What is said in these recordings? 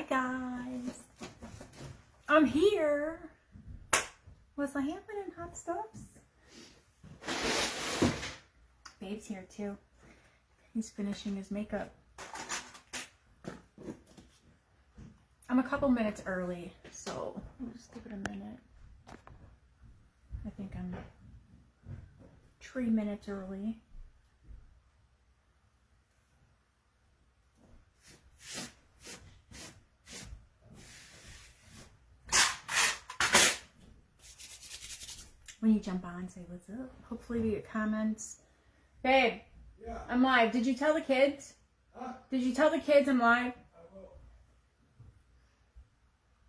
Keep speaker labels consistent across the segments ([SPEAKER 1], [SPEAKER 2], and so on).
[SPEAKER 1] guys, I'm here. What's happening, hot stuffs? Babe's here too. He's finishing his makeup. I'm a couple minutes early, so we'll just give it a minute. I think I'm 3 minutes early. When you jump on, say what's up. Hopefully we get comments. Babe, yeah. I'm live. Did you tell the kids? Huh? Did you tell the kids I'm live? I will.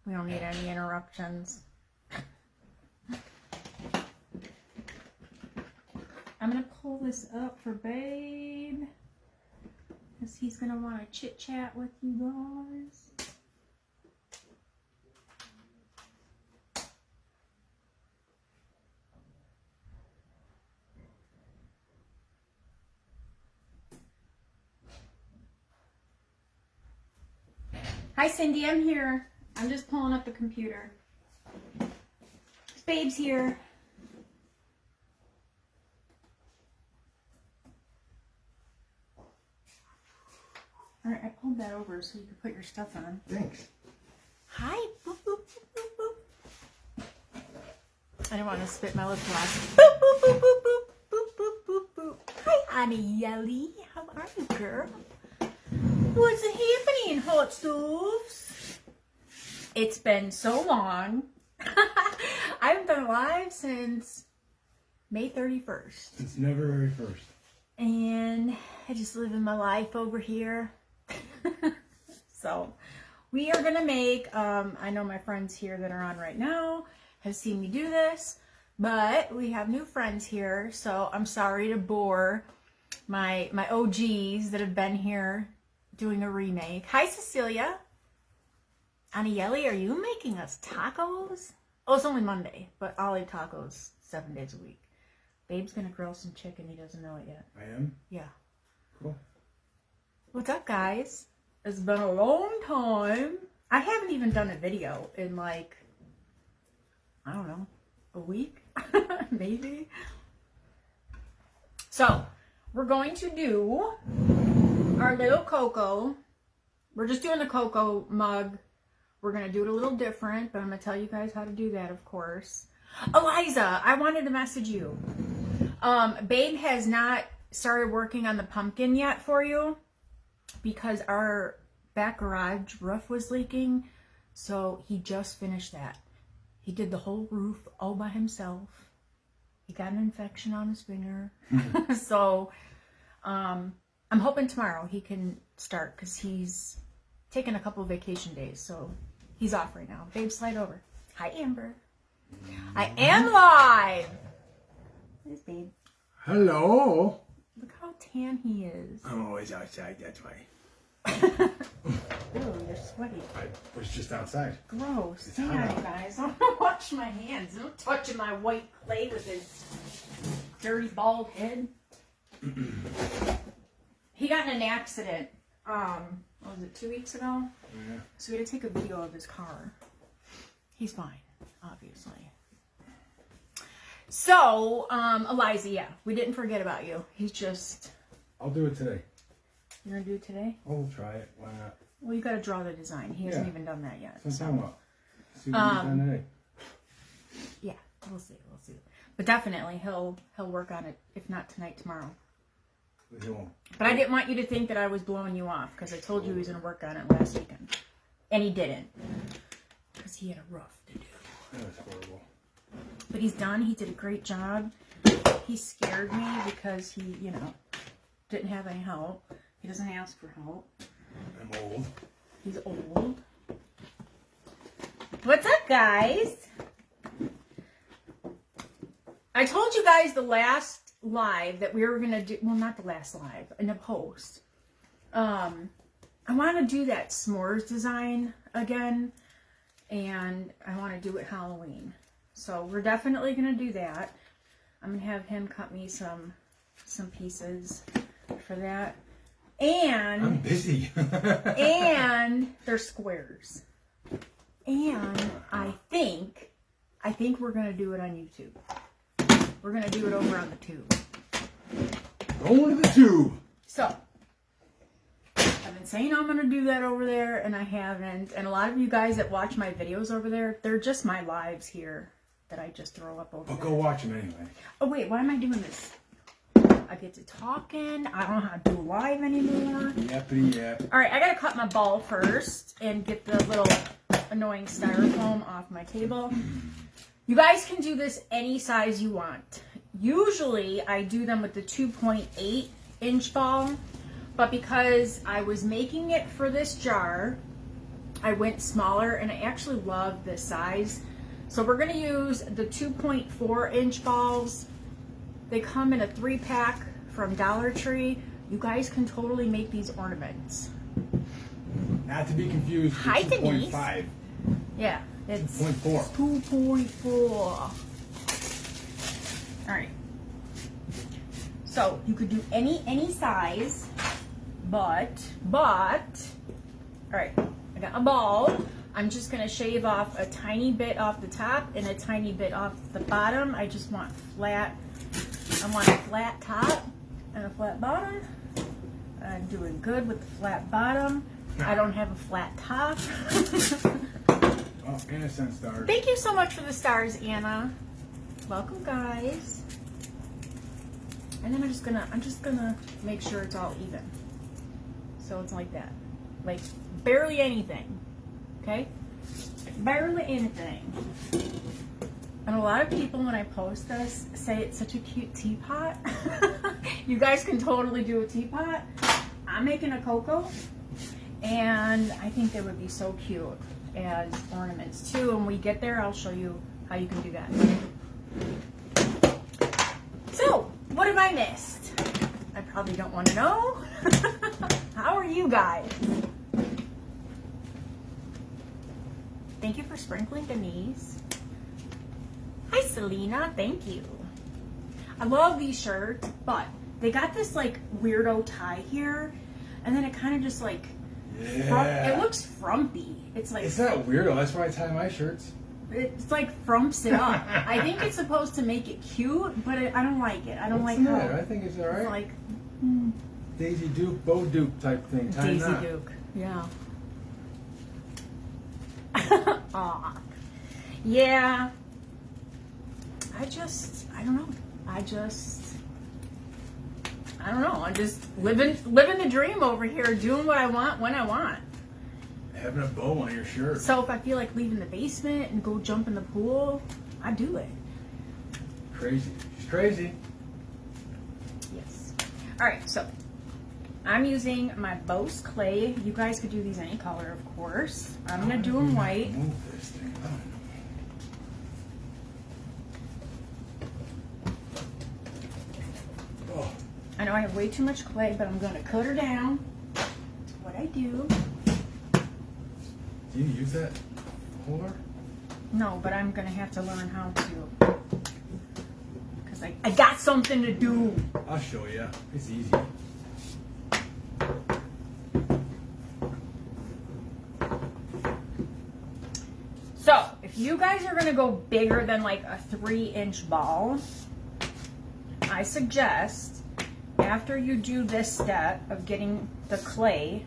[SPEAKER 1] We don't need any interruptions. I'm going to pull this up for Babe, because he's going to want to chit chat with you guys. Hi Cindy, I'm here. I'm just pulling up the computer. Babe's here. Alright, I pulled that over so you can put your stuff on.
[SPEAKER 2] Thanks.
[SPEAKER 1] Hi. Boop, boop, boop, boop, boop. I didn't want to spit my lip gloss. Boop, boop, boop, boop, boop, boop, boop, boop, boop. Hi, Annie Yelly. How are you, girl? What's happening, hot stuffs? It's been so long. I haven't been alive since May 31st.
[SPEAKER 2] Since February 1st. And
[SPEAKER 1] I just living my life over here. So we are gonna make, I know my friends here that are on right now have seen me do this, but we have new friends here, so I'm sorry to bore my OGs that have been here doing a remake. Hi Cecilia. Aniele, are you making us tacos? Oh, it's only Monday, but I'll eat tacos 7 days a week. Babe's gonna grill some chicken. He doesn't know it yet.
[SPEAKER 2] I am?
[SPEAKER 1] Yeah.
[SPEAKER 2] Cool.
[SPEAKER 1] What's up, guys? It's been a long time. I haven't even done a video in like, I don't know, a week? Maybe. So, we're going to do our little cocoa. We're just doing the cocoa mug. We're going to do it a little different, but I'm going to tell you guys how to do that, of course. Eliza, I wanted to message you. Babe has not started working on the pumpkin yet for you because our back garage roof was leaking. So he just finished that. He did the whole roof all by himself. He got an infection on his finger. So I'm hoping tomorrow he can start because he's taking a couple of vacation days. So he's off right now. Babe, slide over. Hi, Amber. I am live. There's Babe.
[SPEAKER 2] Hello.
[SPEAKER 1] Look how tan he is.
[SPEAKER 2] I'm always outside, that's why.
[SPEAKER 1] Ew, you're sweaty.
[SPEAKER 2] I was just outside.
[SPEAKER 1] Gross. Hang on, you guys. I'm gonna wash my hands. Don't touching my white clay with his dirty bald head. He got in an accident. What was it, 2 weeks ago?
[SPEAKER 2] Yeah.
[SPEAKER 1] So we had to take a video of his car. He's fine, obviously. So, Eliza, yeah, we didn't forget about you. He's just...
[SPEAKER 2] I'll do it today.
[SPEAKER 1] You're going to do it today?
[SPEAKER 2] I'll try it. Why not?
[SPEAKER 1] Well, you got to draw the design. He hasn't even done that yet.
[SPEAKER 2] So I'm talking about. See what he's done today.
[SPEAKER 1] Yeah, we'll see. We'll see. But definitely, he'll work on it, if not tonight, tomorrow.
[SPEAKER 2] He won't.
[SPEAKER 1] But I didn't want you to think that I was blowing you off, because I told you he was going to work on it last weekend. And he didn't. Because he had a rough to do.
[SPEAKER 2] That was horrible.
[SPEAKER 1] But he's done. He did a great job. He scared me because he, you know, didn't have any help. He doesn't ask for help.
[SPEAKER 2] I'm old.
[SPEAKER 1] He's old. What's up, guys? I told you guys the last live that we were going to do, well, not the last live, in the post. I want to do that s'mores design again, and I want to do it Halloween. So we're definitely going to do that. I'm going to have him cut me some pieces for that. And
[SPEAKER 2] I'm busy.
[SPEAKER 1] and they're squares. And I think we're gonna do it on YouTube. We're gonna do it over on the tube.
[SPEAKER 2] Going to the tube.
[SPEAKER 1] So I've been saying I'm gonna do that over there, and I haven't. And a lot of you guys that watch my videos over there, they're just my lives here that I just throw up over
[SPEAKER 2] But
[SPEAKER 1] there.
[SPEAKER 2] go watch them anyway.
[SPEAKER 1] Oh wait, why am I doing this? I get to talking. I don't know how to do live anymore.
[SPEAKER 2] Yappity yap.
[SPEAKER 1] All right, I gotta cut my ball first and get the little annoying styrofoam off my table. You guys can do this any size you want. Usually I do them with the 2.8 inch ball, but because I was making it for this jar, I went smaller, and I actually love this size. So we're gonna use the 2.4 inch balls. They come in a 3-pack from Dollar Tree. You guys can totally make these ornaments.
[SPEAKER 2] Not to be confused with
[SPEAKER 1] Hi, Denise.
[SPEAKER 2] 2.5.
[SPEAKER 1] Yeah, it's
[SPEAKER 2] 2.4.
[SPEAKER 1] 2.4. All right. So you could do any size, but all right. I got a ball. I'm just gonna shave off a tiny bit off the top and a tiny bit off the bottom. I just want flat. I want a flat top and a flat bottom. I'm doing good with the flat bottom. I don't have a flat top.
[SPEAKER 2] Oh, innocent stars.
[SPEAKER 1] Thank you so much for the stars, Anna. Welcome, guys. And then I'm just gonna make sure it's all even. So it's like that, like barely anything. Okay, barely anything. And a lot of people, when I post this, say it's such a cute teapot. You guys can totally do a teapot. I'm making a cocoa, and I think they would be so cute as ornaments too. When we get there, I'll show you how you can do that. So, what have I missed? I probably don't want to know. How are you guys? Thank you for sprinkling, Denise. Hi, Selena. Thank you. I love these shirts, but they got this like weirdo tie here, and then it kind of just like,
[SPEAKER 2] Yeah.
[SPEAKER 1] it looks frumpy. It's like,
[SPEAKER 2] It's not weirdo. That's why I tie my shirts.
[SPEAKER 1] it's like frumps it up. I think it's supposed to make it cute, but I don't like it. I don't
[SPEAKER 2] What's
[SPEAKER 1] like
[SPEAKER 2] the
[SPEAKER 1] how
[SPEAKER 2] matter? I think it's alright.
[SPEAKER 1] it's like
[SPEAKER 2] Daisy Duke, Bo Duke type thing. Tie
[SPEAKER 1] Daisy
[SPEAKER 2] knot.
[SPEAKER 1] Duke. Yeah. Aw. Yeah. I don't know. I'm just living the dream over here, doing what I want when I want.
[SPEAKER 2] Having a bow on your shirt.
[SPEAKER 1] So if I feel like leaving the basement and go jump in the pool, I do it.
[SPEAKER 2] Crazy. She's crazy.
[SPEAKER 1] Yes. All right, so I'm using my Bose clay. You guys could do these any color, of course. I'm gonna do them white.
[SPEAKER 2] Move this thing. I don't know. Oh,
[SPEAKER 1] I know I have way too much clay, but I'm gonna cut her down. That's what I do.
[SPEAKER 2] do you use that holder?
[SPEAKER 1] No, but I'm gonna have to learn how to. Because I got something to do.
[SPEAKER 2] I'll show you. It's easy.
[SPEAKER 1] So, if you guys are gonna go bigger than like a 3-inch ball, I suggest after you do this step of getting the clay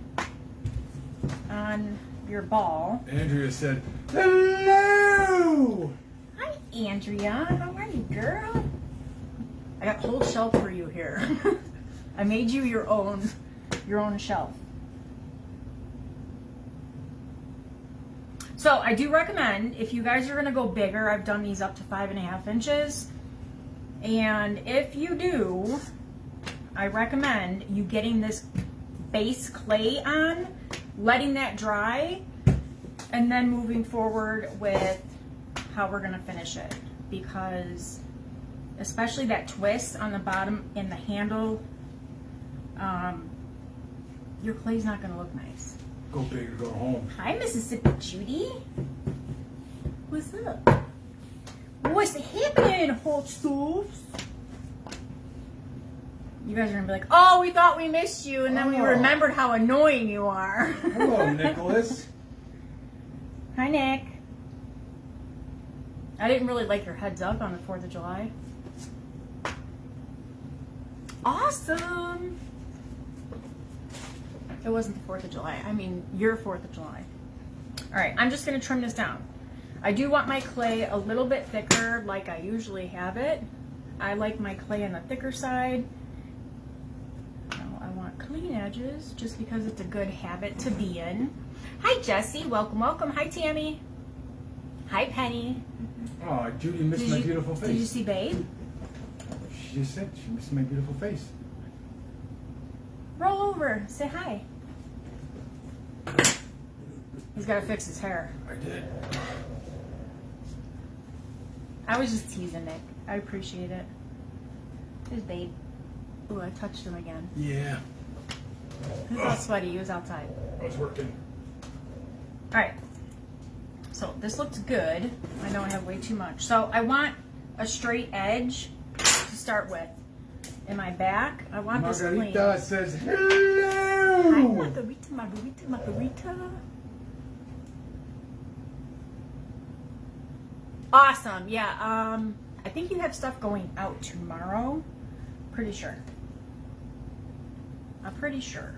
[SPEAKER 1] on your ball.
[SPEAKER 2] Andrea said, hello!
[SPEAKER 1] Hi, Andrea. How are you, girl? I got a whole shelf for you here. I made you your own shelf. So I do recommend, if you guys are going to go bigger, I've done these up to 5.5 inches. And if you do, I recommend you getting this base clay on, letting that dry, and then moving forward with how we're going to finish it. Because especially that twist on the bottom in the handle, your clay's not going to look nice.
[SPEAKER 2] Go big or go home.
[SPEAKER 1] Hi, Mississippi Judy. What's up? What's happening, hot stuffs? You guys are gonna be like, oh, we thought we missed you, and then we
[SPEAKER 2] Oh.
[SPEAKER 1] remembered how annoying you are.
[SPEAKER 2] Hello, Nicholas.
[SPEAKER 1] Hi, Nick. I didn't really like your heads up on the 4th of July. Awesome. It wasn't the 4th of July. I mean, your 4th of July. All right, I'm just gonna trim this down. I do want my clay a little bit thicker like I usually have it. I like my clay on the thicker side. I want clean edges just because it's a good habit to be in. Hi, Jessie. Welcome, welcome. Hi, Tammy. Hi, Penny.
[SPEAKER 2] Oh, Judy missed my beautiful face.
[SPEAKER 1] Did you see Babe?
[SPEAKER 2] She just said she missed my beautiful face.
[SPEAKER 1] Roll over. Say hi. He's got to fix his hair.
[SPEAKER 2] I did.
[SPEAKER 1] I was just teasing Nick. I appreciate it. There's Babe. Ooh, I touched him again.
[SPEAKER 2] Yeah.
[SPEAKER 1] He's all sweaty. He was outside.
[SPEAKER 2] I was working.
[SPEAKER 1] All right. So this looks good. I know I have way too much. So I want a straight edge to start with. In my back, I want this clean.
[SPEAKER 2] Margarita says
[SPEAKER 1] Hi,
[SPEAKER 2] hello.
[SPEAKER 1] Margarita, Margarita, Margarita. Awesome. Yeah. I think you have stuff going out tomorrow. Pretty sure. I'm pretty sure.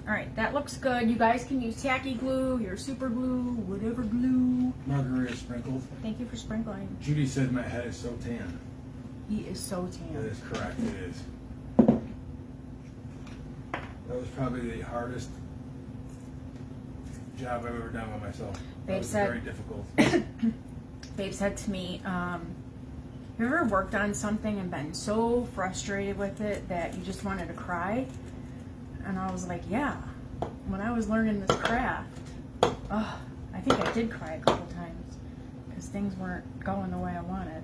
[SPEAKER 1] All right, that looks good. You guys can use tacky glue, your super glue, whatever glue.
[SPEAKER 2] Margarita sprinkled.
[SPEAKER 1] Thank you for sprinkling.
[SPEAKER 2] Judy said my head is so tan.
[SPEAKER 1] He is so tan.
[SPEAKER 2] That is correct. It is. That was probably the hardest job I've ever done by myself. That
[SPEAKER 1] Babe
[SPEAKER 2] was
[SPEAKER 1] said-
[SPEAKER 2] very difficult.
[SPEAKER 1] Babe said to me, have you ever worked on something and been so frustrated with it that you just wanted to cry? And I was like, yeah. When I was learning this craft, I think I did cry a couple times because things weren't going the way I wanted.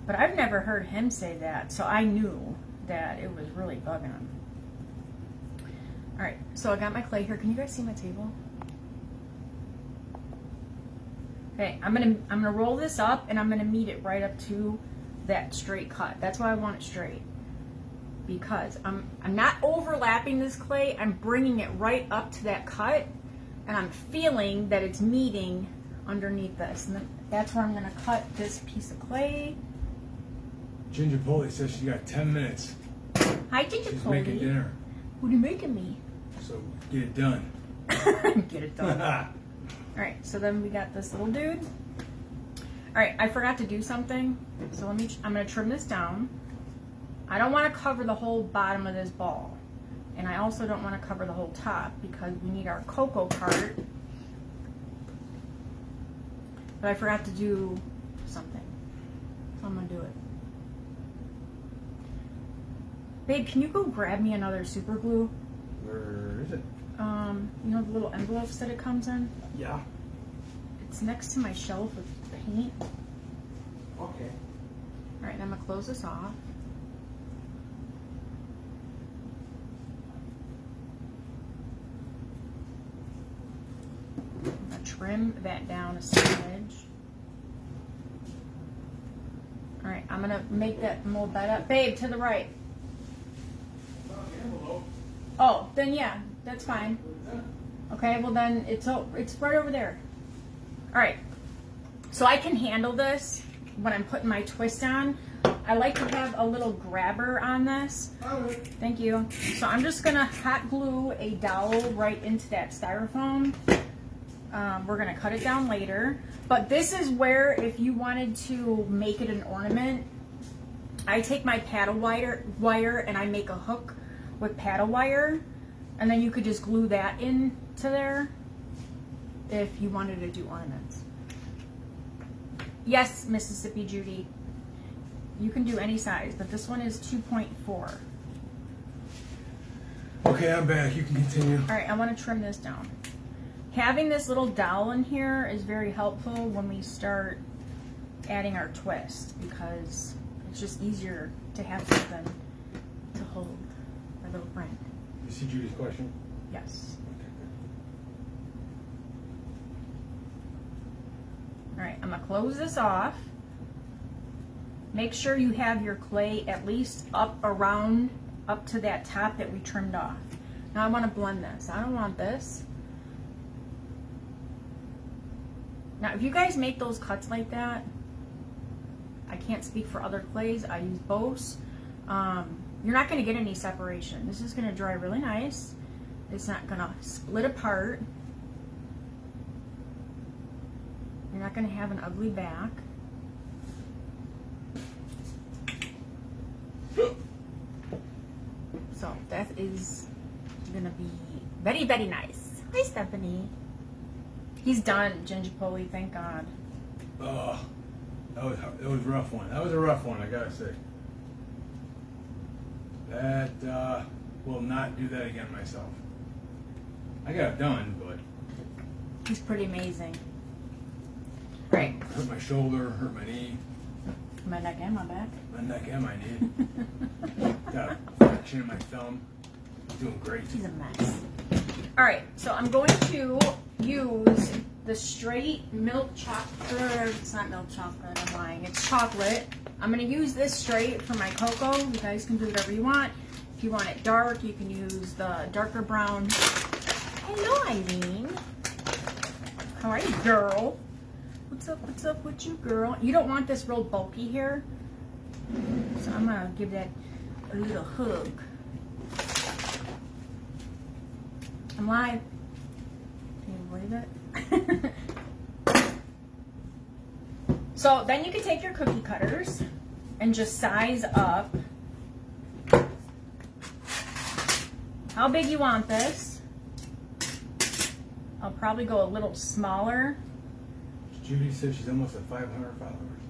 [SPEAKER 1] But I've never heard him say that, so I knew that it was really bugging him. All right, so I got my clay here. Can you guys see my table? Okay, I'm gonna roll this up and I'm gonna meet it right up to that straight cut. That's why I want it straight, because I'm not overlapping this clay. I'm bringing it right up to that cut, and I'm feeling that it's meeting underneath this, and that's where I'm gonna cut this piece of clay.
[SPEAKER 2] Ginger Polly says she got 10 minutes.
[SPEAKER 1] Hi, Ginger
[SPEAKER 2] She's
[SPEAKER 1] Polly.
[SPEAKER 2] making dinner.
[SPEAKER 1] What are you making me?
[SPEAKER 2] So get it done.
[SPEAKER 1] Get it done. All right, so then we got this little dude. All right, I forgot to do something, so I'm gonna trim this down. I don't want to cover the whole bottom of this ball, and I also don't want to cover the whole top because we need our cocoa cart. But I forgot to do something, so I'm gonna do it. Babe, can you go grab me another super glue?
[SPEAKER 2] Where is it?
[SPEAKER 1] You know the little envelopes that it comes in?
[SPEAKER 2] Yeah.
[SPEAKER 1] It's next to my shelf with paint.
[SPEAKER 2] Okay.
[SPEAKER 1] All right, I'm gonna close this off. I'm gonna trim that down a smidge. All right, I'm gonna make that mold that up. Babe, to the right. Oh, then yeah, that's fine. Okay, well then it's right over there. All right, so I can handle this when I'm putting my twist on. I like to have a little grabber on this. Thank you. So I'm just gonna hot glue a dowel right into that styrofoam. We're gonna cut it down later, but this is where if you wanted to make it an ornament, I take my paddle wire and I make a hook with paddle wire, and then you could just glue that into there if you wanted to do ornaments. Yes, Mississippi Judy, you can do any size, but this one is 2.4.
[SPEAKER 2] Okay, I'm back. You can continue.
[SPEAKER 1] All right, I want to trim this down. Having this little dowel in here is very helpful when we start adding our twist, because it's just easier to have something to hold our little friend.
[SPEAKER 2] You see Judy's question?
[SPEAKER 1] Yes. All right, I'm gonna close this off. make sure you have your clay at least up to that top that we trimmed off. Now I want to blend this. I don't want this. Now if you guys make those cuts like that, I can't speak for other clays. I use Bose. You're not going to get any separation. This is going to dry really nice. It's not going to split apart. You're not going to have an ugly back. So that is going to be very, very nice. Hi, Stephanie. He's done, Gingerpoli, thank God.
[SPEAKER 2] Oh, that was a rough one. That was a rough one, I gotta say. That will not do that again myself. I got it done, but
[SPEAKER 1] he's pretty amazing. Right.
[SPEAKER 2] Hurt my shoulder, hurt my knee.
[SPEAKER 1] My neck and my back.
[SPEAKER 2] My neck and my knee. Got a fraction in my thumb. Doing great.
[SPEAKER 1] He's a mess. All right, so I'm going to use the straight milk chocolate. It's not milk chocolate, I'm lying. It's chocolate. I'm going to use this straight for my cocoa. You guys can do whatever you want. If you want it dark, you can use the darker brown. Hello, Eileen. How are you, girl? What's up with you, girl? You don't want this real bulky here, so I'm gonna give that a little hug. I'm live. Can you believe it? So then you can take your cookie cutters and just size up how big you want this. I'll probably go a little smaller.
[SPEAKER 2] Judy said she's almost at 500 followers.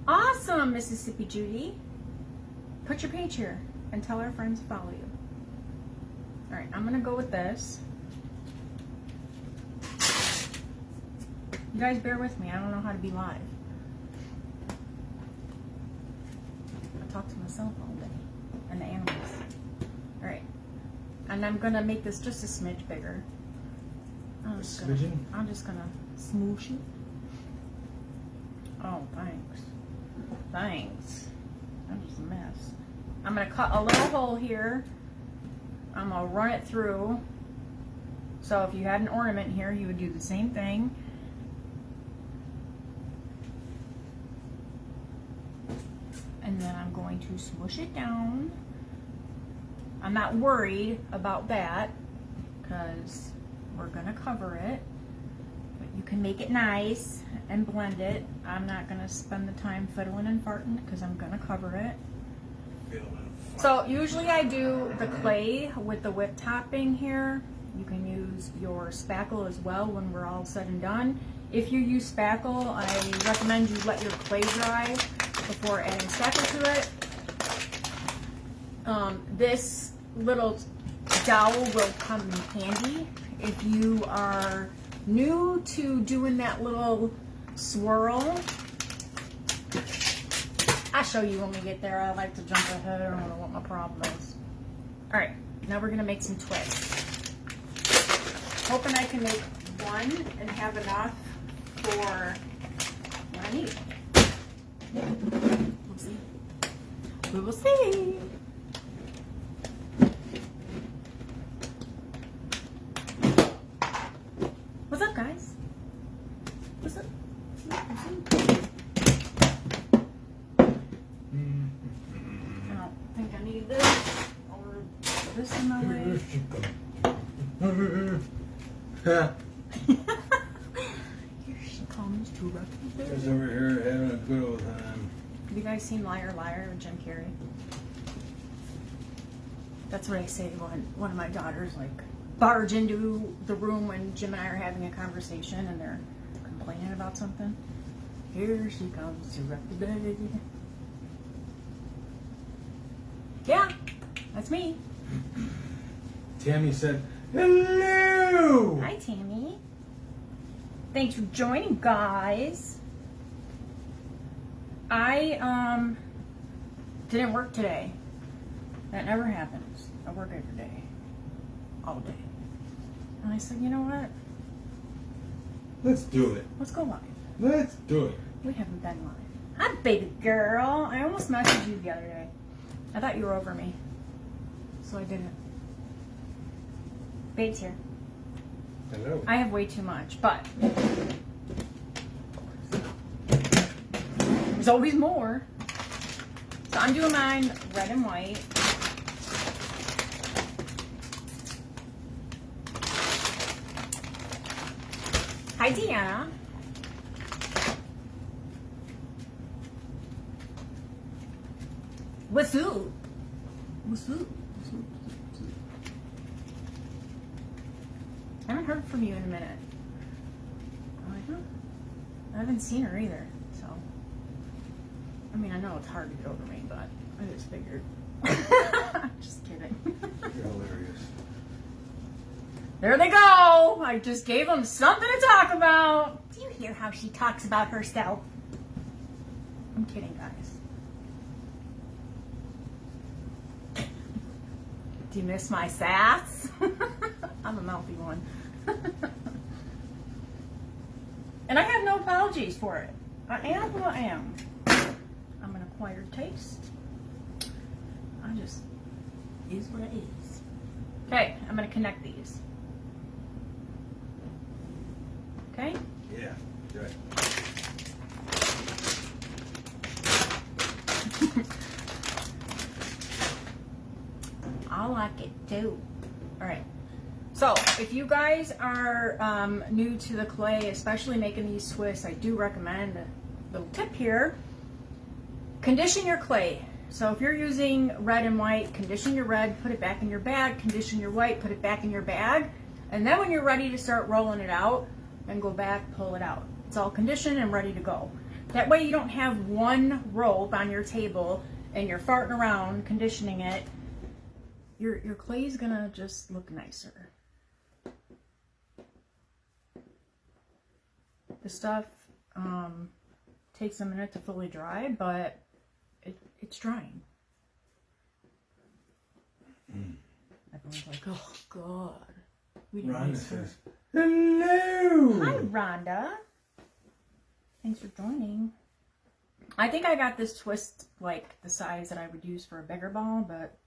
[SPEAKER 1] Awesome, Mississippi Judy. Put your page here and tell our friends to follow you. All right, I'm gonna go with this. You guys bear with me, I don't know how to be live. I talk to myself all day and the animals. All right, and I'm gonna make this just a smidge bigger. I'm just gonna smoosh it. Oh, thanks. Thanks. That was a mess. I'm going to cut a little hole here. I'm going to run it through. So if you had an ornament here, you would do the same thing. And then I'm going to smush it down. I'm not worried about that because we're going to cover it. You can make it nice and blend it. I'm not going to spend the time fiddling and farting because I'm going to cover it. So usually I do the clay with the whip topping here. You can use your spackle as well when we're all said and done. If you use spackle, I recommend you let your clay dry before adding spackle to it. This little dowel will come in handy if you are new to doing that little swirl. I'll show you when we get there. I like to jump ahead. I don't know what my problem is. All right, now we're gonna make some twists. Hoping I can make one and have enough for what I need. We'll see. We will see. What's up, guys? What's up? I don't think I need this or this in my way. Here she comes to rock the
[SPEAKER 2] She's over here having a good old time.
[SPEAKER 1] Have you guys seen Liar Liar with Jim Carrey? That's what I say when one of my daughters like barge into the room when Jim and I are having a conversation and they're complaining about something. Here she comes to wreck the day. Yeah, that's me.
[SPEAKER 2] Tammy said, hello!
[SPEAKER 1] Hi, Tammy. Thanks for joining, guys. I didn't work today. That never happens. I work every day. All day. And I said, you know what?
[SPEAKER 2] Let's do it.
[SPEAKER 1] Let's go live.
[SPEAKER 2] Let's do it.
[SPEAKER 1] We haven't been live. Hi, baby girl. I almost messaged you the other day. I thought you were over me, so I didn't. Babe's here.
[SPEAKER 2] Hello.
[SPEAKER 1] I have way too much, but there's always more. So I'm doing mine red and white. Hi, Deanna. What's up? What's up? I haven't heard from you in a minute. I'm like, huh? I haven't seen her either, so. I mean, I know it's hard to get over me, but I just figured. Just kidding.
[SPEAKER 2] You're hilarious.
[SPEAKER 1] There they go. I just gave them something to talk about. Do you hear how she talks about herself? I'm kidding, guys. Do you miss my sass? I'm a mouthy one. And I have no apologies for it. I am who I am. I'm an acquired taste. I just is what it is. Okay, I'm going to connect these. Okay?
[SPEAKER 2] Yeah, good.
[SPEAKER 1] I like it too. All right. So if you guys are new to the clay, especially making these twists, I do recommend a little tip here. Condition your clay. So if you're using red and white, condition your red, put it back in your bag, condition your white, put it back in your bag, and then when you're ready to start rolling it out, then go back, pull it out. It's all conditioned and ready to go. That way you don't have one rope on your table and you're farting around conditioning it. Your clay is gonna just look nicer. The stuff takes a minute to fully dry, but it's drying. Everyone's like, oh God. We didn't
[SPEAKER 2] Rhonda
[SPEAKER 1] waste her.
[SPEAKER 2] says, hello.
[SPEAKER 1] Hi, Rhonda. Thanks for joining. I think I got this twist like the size that I would use for a bigger ball, but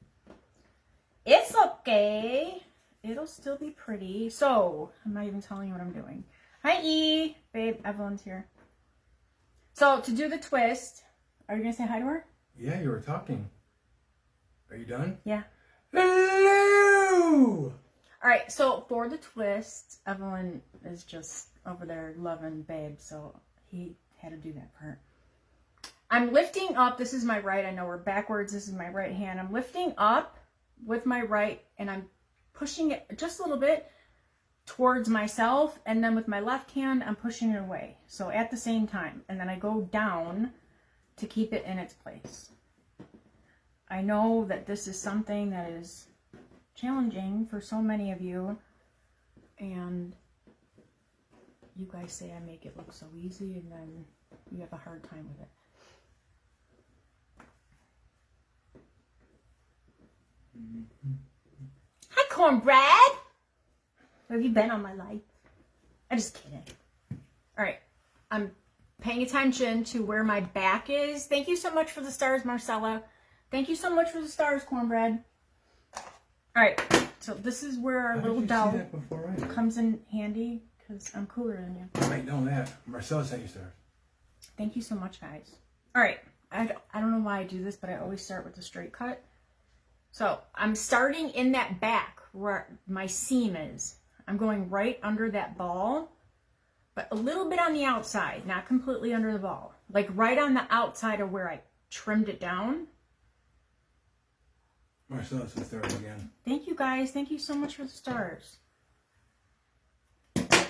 [SPEAKER 1] it's okay. It'll still be pretty. So, I'm not even telling you what I'm doing. Hi, E. Babe, Evelyn's here. So, to do the twist, are you going to say hi to her?
[SPEAKER 2] Yeah, you were talking. Are you done?
[SPEAKER 1] Yeah.
[SPEAKER 2] Hello.
[SPEAKER 1] All right, so for the twist, Evelyn is just over there loving Babe, so he had to do that for her. I'm lifting up. This is my right. I know we're backwards. This is my right hand. I'm lifting up with my right, and I'm pushing it just a little bit towards myself, and then with my left hand, I'm pushing it away. So at the same time, and then I go down to keep it in its place. I know that this is something that is challenging for so many of you, and you guys say I make it look so easy, and then you have a hard time with it. Hi, cornbread. Where have you been all my life? I'm just kidding. All right, I'm paying attention to where my back is. Thank you so much for the stars, Marcella. Thank you so much for the stars, cornbread. All right, so this is where our little dowel comes in handy because I'm cooler than you.
[SPEAKER 2] I might know that. Marcella sent you stars.
[SPEAKER 1] Thank you so much, guys. All right, I don't know why I do this, but I always start with the straight cut. So I'm starting in that back where my seam is. I'm going right under that ball, but a little bit on the outside, not completely under the ball. Like right on the outside of where I trimmed it down.
[SPEAKER 2] Marcella sent stars again.
[SPEAKER 1] Thank you, guys. Thank you so much for the stars. And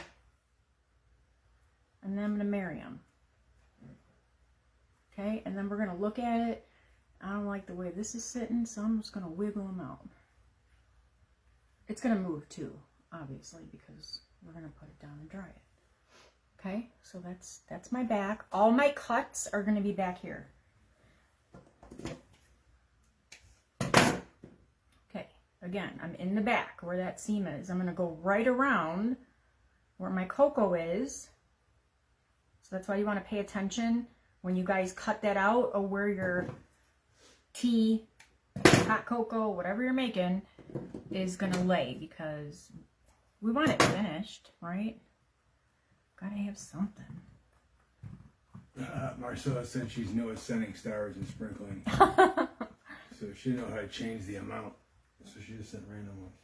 [SPEAKER 1] then I'm going to marry them. Okay, and then we're going to look at it. I don't like the way this is sitting, so I'm just going to wiggle them out. It's going to move too, obviously, because we're going to put it down and dry it. Okay, so that's my back. All my cuts are going to be back here. Okay, again, I'm in the back where that seam is. I'm going to go right around where my cocoa is. So that's why you want to pay attention when you guys cut that out of where your tea, hot cocoa, whatever you're making is gonna lay, because we want it finished, right? Gotta have something.
[SPEAKER 2] Marcella said she's new at sending stars and sprinkling. So she didn't know how to change the amount. So she just sent random ones.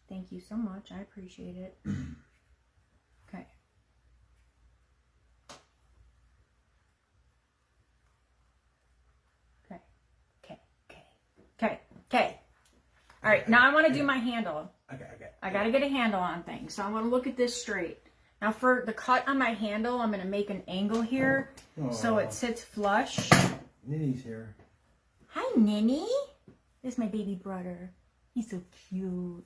[SPEAKER 1] Thank you so much. I appreciate it. Okay. Okay. Okay. Okay. Okay. Okay. All right. Now I want to do my handle.
[SPEAKER 2] Okay.
[SPEAKER 1] I got to get a handle on things. So I want to look at this straight. Now for the cut on my handle, I'm going to make an angle here so it sits flush.
[SPEAKER 2] Ninny's here.
[SPEAKER 1] Hi, Ninny. This is my baby brother. He's so cute.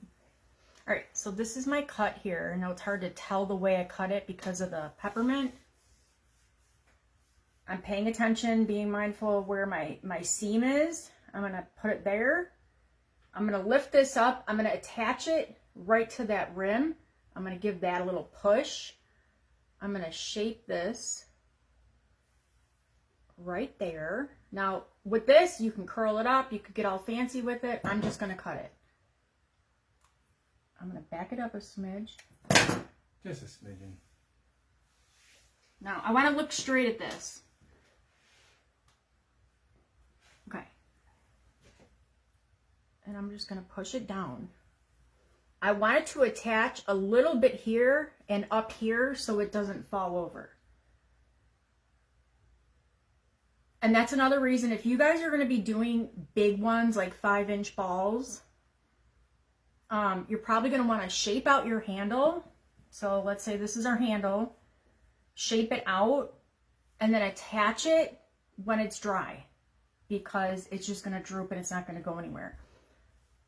[SPEAKER 1] All right, so this is my cut here. I know it's hard to tell the way I cut it because of the peppermint. I'm paying attention, being mindful of where my seam is. I'm going to put it there. I'm going to lift this up. I'm going to attach it right to that rim. I'm going to give that a little push. I'm going to shape this right there. Now, with this, you can curl it up. You could get all fancy with it. I'm just going to cut it. I'm going to back it up a smidge.
[SPEAKER 2] Just a smidgen.
[SPEAKER 1] Now, I want to look straight at this. Okay. And I'm just going to push it down. I want it to attach a little bit here and up here so it doesn't fall over. And that's another reason, if you guys are going to be doing big ones like 5-inch balls, you're probably going to want to shape out your handle. So let's say this is our handle. Shape it out and then attach it when it's dry, because it's just going to droop and it's not going to go anywhere.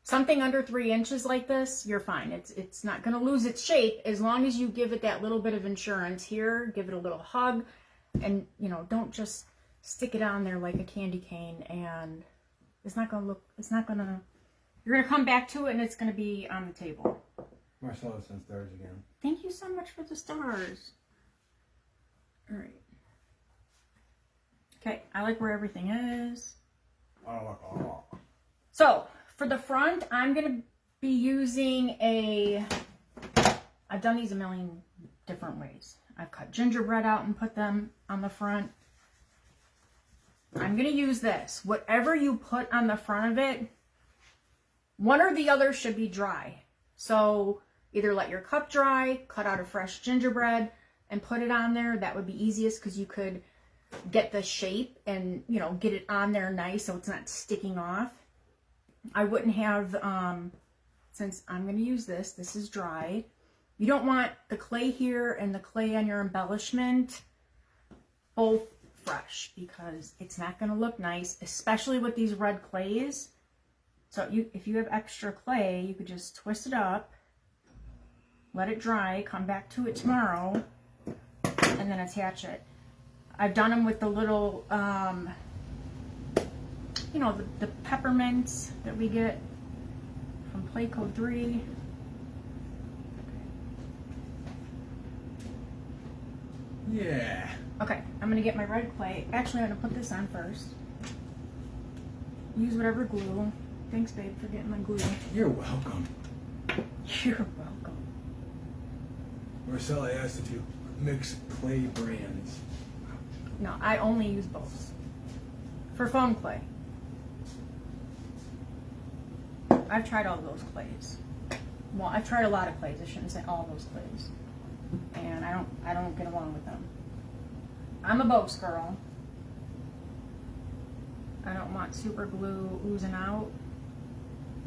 [SPEAKER 1] Something under 3 inches like this, you're fine. It's not going to lose its shape as long as you give it that little bit of insurance here. Give it a little hug, and don't just stick it on there like a candy cane, and it's not going to look. It's not going to. You're going to come back to it, and it's going to be on the table.
[SPEAKER 2] Marcella sent stars again.
[SPEAKER 1] Thank you so much for the stars. All right. Okay, I like where everything is. So, for the front, I'm going to be using I've done these a million different ways. I've cut gingerbread out and put them on the front. I'm going to use this. Whatever you put on the front of it, one or the other should be dry. So, either let your cup dry, cut out a fresh gingerbread, and put it on there. That would be easiest because you could get the shape and, get it on there nice so it's not sticking off. I wouldn't have, since I'm going to use this is dry. You don't want the clay here and the clay on your embellishment both fresh, because it's not going to look nice, especially with these red clays. So if you have extra clay, you could just twist it up, let it dry, come back to it tomorrow, and then attach it. I've done them with the little, the peppermints that we get from Playco 3.
[SPEAKER 2] Yeah.
[SPEAKER 1] Okay, I'm going to get my red clay. Actually, I'm going to put this on first. Use whatever glue. Thanks, babe, for getting my glue.
[SPEAKER 2] You're welcome.
[SPEAKER 1] You're welcome.
[SPEAKER 2] Marcella asked if you mix clay brands.
[SPEAKER 1] No, I only use both. For foam clay. I've tried all those clays. Well, I've tried a lot of clays. I shouldn't say all those clays. And I don't get along with them. I'm a Bose girl. I don't want super glue oozing out.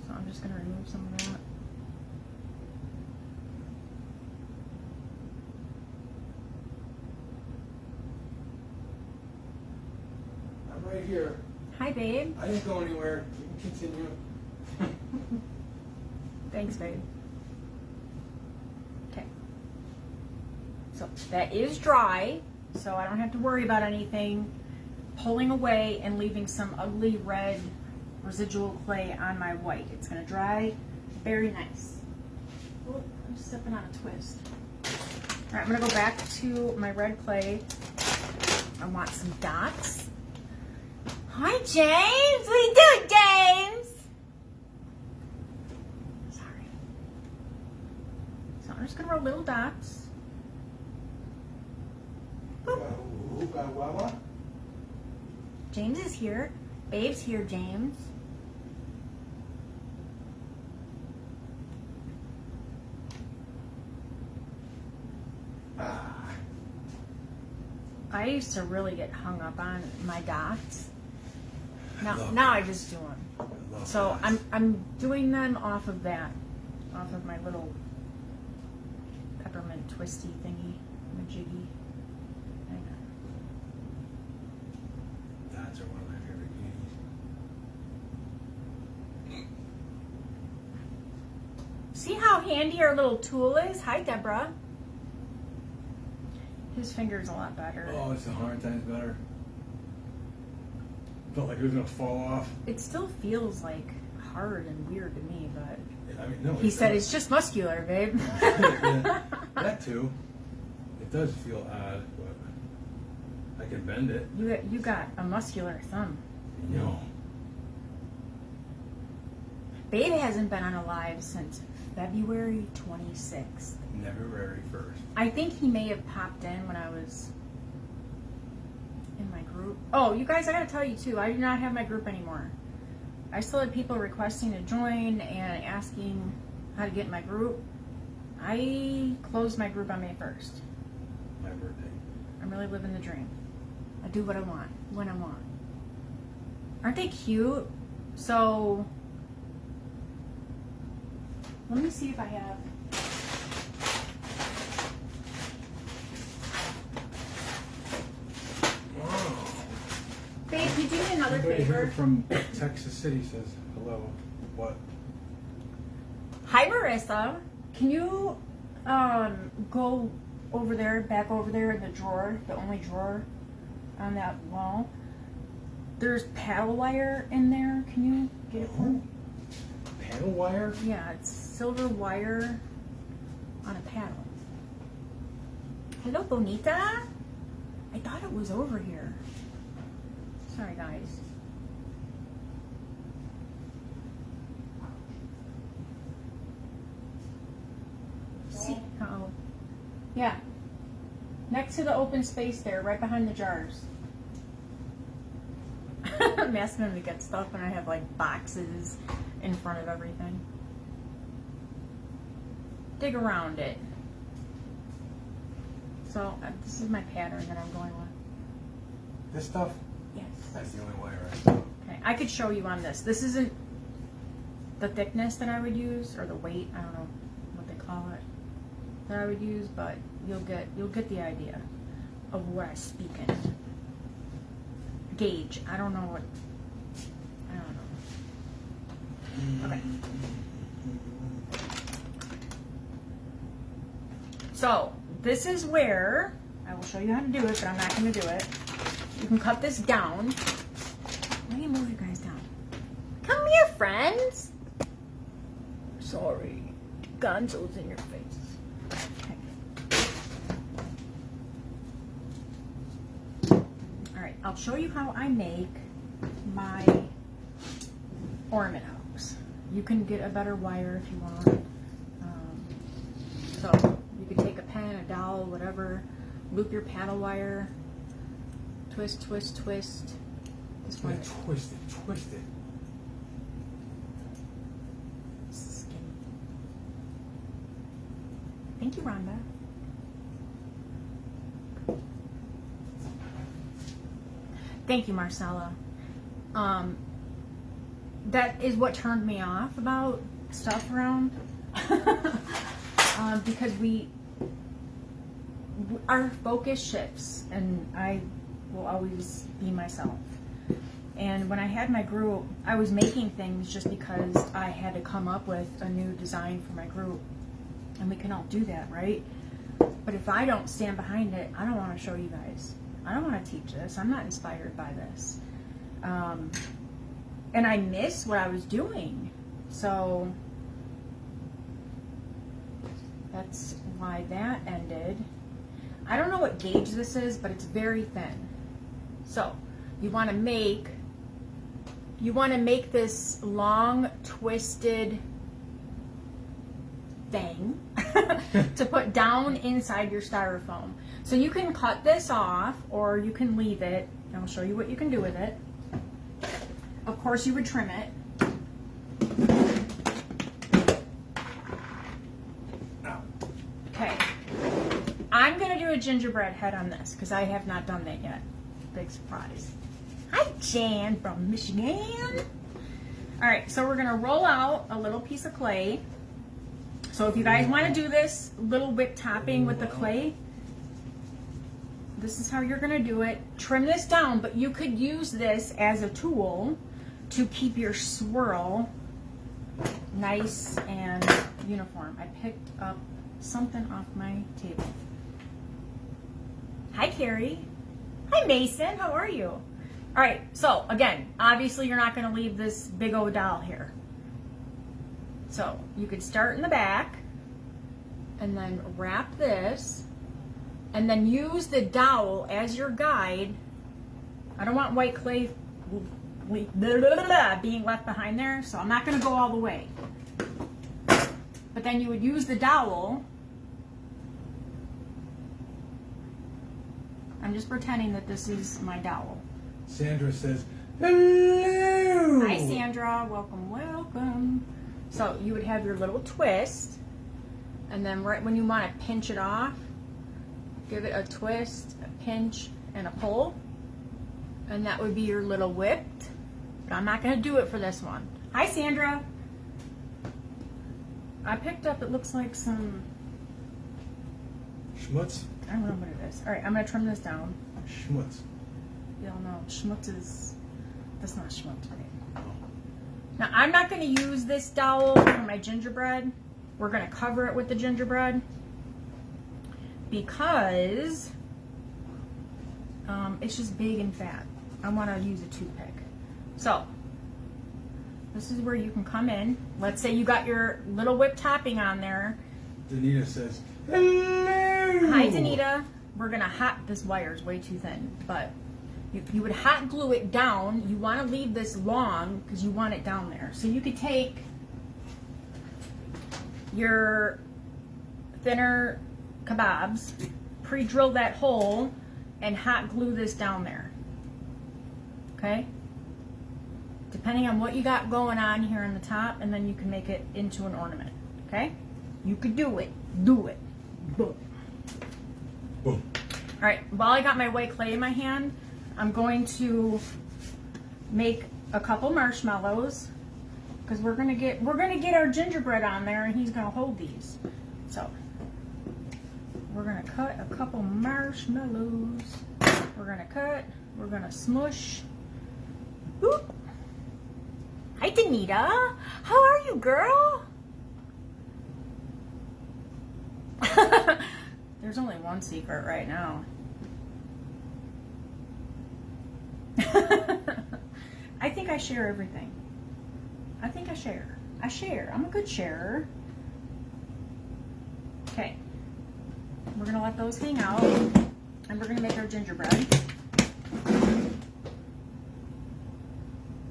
[SPEAKER 1] So I'm just going to remove some of that.
[SPEAKER 2] I'm right here.
[SPEAKER 1] Hi, babe.
[SPEAKER 2] I didn't go anywhere. You can continue.
[SPEAKER 1] Thanks, babe. Okay. So that is dry, so I don't have to worry about anything pulling away and leaving some ugly red residual clay on my white. It's going to dry very nice. Oh, I'm stepping on a twist. All right, I'm going to go back to my red clay. I want some dots. Hi, James. What you doing, James? Sorry. So I'm just gonna roll little dots. Boop. James is here. Babe's here, James. I used to really get hung up on my dots. Now I just do them. So I'm doing them off of that, off of my little peppermint twisty thingy, majiggy.
[SPEAKER 2] Dots are one of my favorite candies.
[SPEAKER 1] See how handy our little tool is? Hi, Deborah. His finger's a lot better.
[SPEAKER 2] Oh, it's 100 times better. Felt like it was gonna fall off.
[SPEAKER 1] It still feels like hard and weird to me, but
[SPEAKER 2] I mean, no.
[SPEAKER 1] he said it's just muscular, babe.
[SPEAKER 2] Yeah, that too. It does feel odd, but I can bend it.
[SPEAKER 1] You got a muscular thumb.
[SPEAKER 2] No.
[SPEAKER 1] Babe hasn't been on a live since February 26th.
[SPEAKER 2] February 1st.
[SPEAKER 1] I think he may have popped in when I was in my group. Oh, you guys, I gotta tell you too, I do not have my group anymore. I still had people requesting to join and asking how to get in my group. I closed my group on May 1st.
[SPEAKER 2] My birthday.
[SPEAKER 1] I'm really living the dream. I do what I want, when I want. Aren't they cute? So, let me see if I have. Babe, could you do me another
[SPEAKER 2] Somebody
[SPEAKER 1] favor?
[SPEAKER 2] here from Texas City says hello. What?
[SPEAKER 1] Hi, Marissa. Can you go over there, back over there in the drawer, the only drawer on that wall? There's paddle wire in there. Can you get it for me?
[SPEAKER 2] Paddle wire?
[SPEAKER 1] Yeah, it's silver wire on a paddle. Hello, Bonita. I thought it was over here. Sorry, guys. See how? Yeah. Next to the open space there, right behind the jars. I'm asking him to get stuff, and I have like boxes in front of everything. Dig around it. So this is my pattern that I'm going with.
[SPEAKER 2] This stuff?
[SPEAKER 1] Yes.
[SPEAKER 2] That's the only wire I saw.
[SPEAKER 1] Okay, I could show you on this. This isn't the thickness that I would use, or the weight. I don't know what they call it that I would use, but you'll get the idea of what I speak in. Gauge. I don't know what. I don't know. Okay. So this is where I will show you how to do it, but I'm not going to do it. You can cut this down. Let me move you guys down. Come here, friends. Sorry. Gonzo's in your face. Okay. Alright, I'll show you how I make my ornament hooks. You can get a better wire if you want. So you can take a pen, a dowel, whatever, loop your paddle wire, twist, twist, twist. This one.
[SPEAKER 2] Twist it, twist it.
[SPEAKER 1] Skinny. Thank you, Rhonda. Thank you, Marcella. That is what turned me off about stuff around. Because our focus shifts, and I will always be myself. And when I had my group, I was making things just because I had to come up with a new design for my group. And we can all do that, right? But if I don't stand behind it, I don't want to show you guys. I don't want to teach this. I'm not inspired by this. And I miss what I was doing. So that's why that ended. I don't know what gauge this is, but it's very thin. So you want to make this long twisted thing to put down inside your styrofoam. So you can cut this off or you can leave it. I'll show you what you can do with it. Of course you would trim it. Okay. I'm going to do a gingerbread head on this because I have not done that yet. Big surprise. Hi, Jan from Michigan. All right, so we're going to roll out a little piece of clay. So if you guys want to do this little whip topping with the clay, this is how you're going to do it. Trim this down, but you could use this as a tool to keep your swirl nice and uniform. I picked up something off my table. Hi, Carrie. Hi, Mason. How are you? All right, so again, obviously you're not going to leave this big old doll here. So you could start in the back and then wrap this and then use the dowel as your guide. I don't want white clay being left behind there, so I'm not going to go all the way. But then you would use the dowel. I'm just pretending that this is my dowel.
[SPEAKER 2] Sandra says, hello!
[SPEAKER 1] Hi, Sandra. Welcome, welcome. So you would have your little twist, and then right when you want to pinch it off, give it a twist, a pinch, and a pull. And that would be your little whipped. But I'm not going to do it for this one. Hi, Sandra. I picked up, it looks like some...
[SPEAKER 2] Schmutz?
[SPEAKER 1] I don't know what it is. All right, I'm going to trim this down.
[SPEAKER 2] Schmutz.
[SPEAKER 1] You don't know. Schmutz is... That's not schmutz, right? Now, I'm not going to use this dowel for my gingerbread. We're going to cover it with the gingerbread because it's just big and fat. I want to use a toothpick. So, this is where you can come in. Let's say you got your little whip topping on there.
[SPEAKER 2] Danita says, hello!
[SPEAKER 1] Hi, Danita. We're going to hot... This wire is way too thin, but... You would hot glue it down. You want to leave this long because you want it down there. So you could take your thinner kebabs, pre-drill that hole, and hot glue this down there. Okay? Depending on what you got going on here on the top, and then you can make it into an ornament. Okay? You could do it. Do it. Boom.
[SPEAKER 2] Boom.
[SPEAKER 1] All right. While I got my white clay in my hand, I'm going to make a couple marshmallows because we're gonna get our gingerbread on there, and he's gonna hold these. So we're gonna cut a couple marshmallows. We're gonna cut. We're gonna smush. Boop. Hi, Danita. How are you, girl? There's only one secret right now. I think I share everything. I think I share. I share. I'm a good sharer. Okay. We're going to let those hang out. And we're going to make our gingerbread.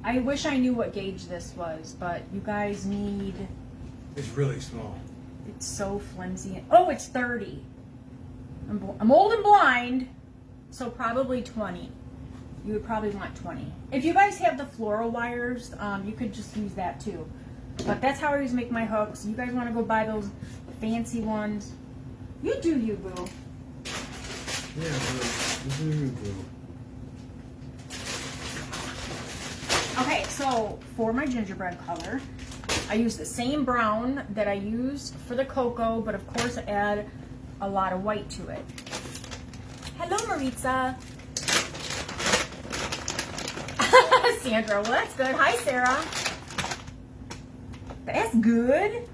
[SPEAKER 1] I wish I knew what gauge this was, but you guys need...
[SPEAKER 2] It's really small.
[SPEAKER 1] It's so flimsy. Oh, it's 30. I'm old and blind, so probably 20. You would probably want 20. If you guys have the floral wires, you could just use that too. But that's how I always make my hooks. You guys want to go buy those fancy ones? You do you, boo.
[SPEAKER 2] Yeah, boo. You do you, boo.
[SPEAKER 1] Okay, so for my gingerbread color, I use the same brown that I used for the cocoa, but of course I add a lot of white to it. Hello, Maritza. Sandra, well, that's good. Hi, Sarah. That's good.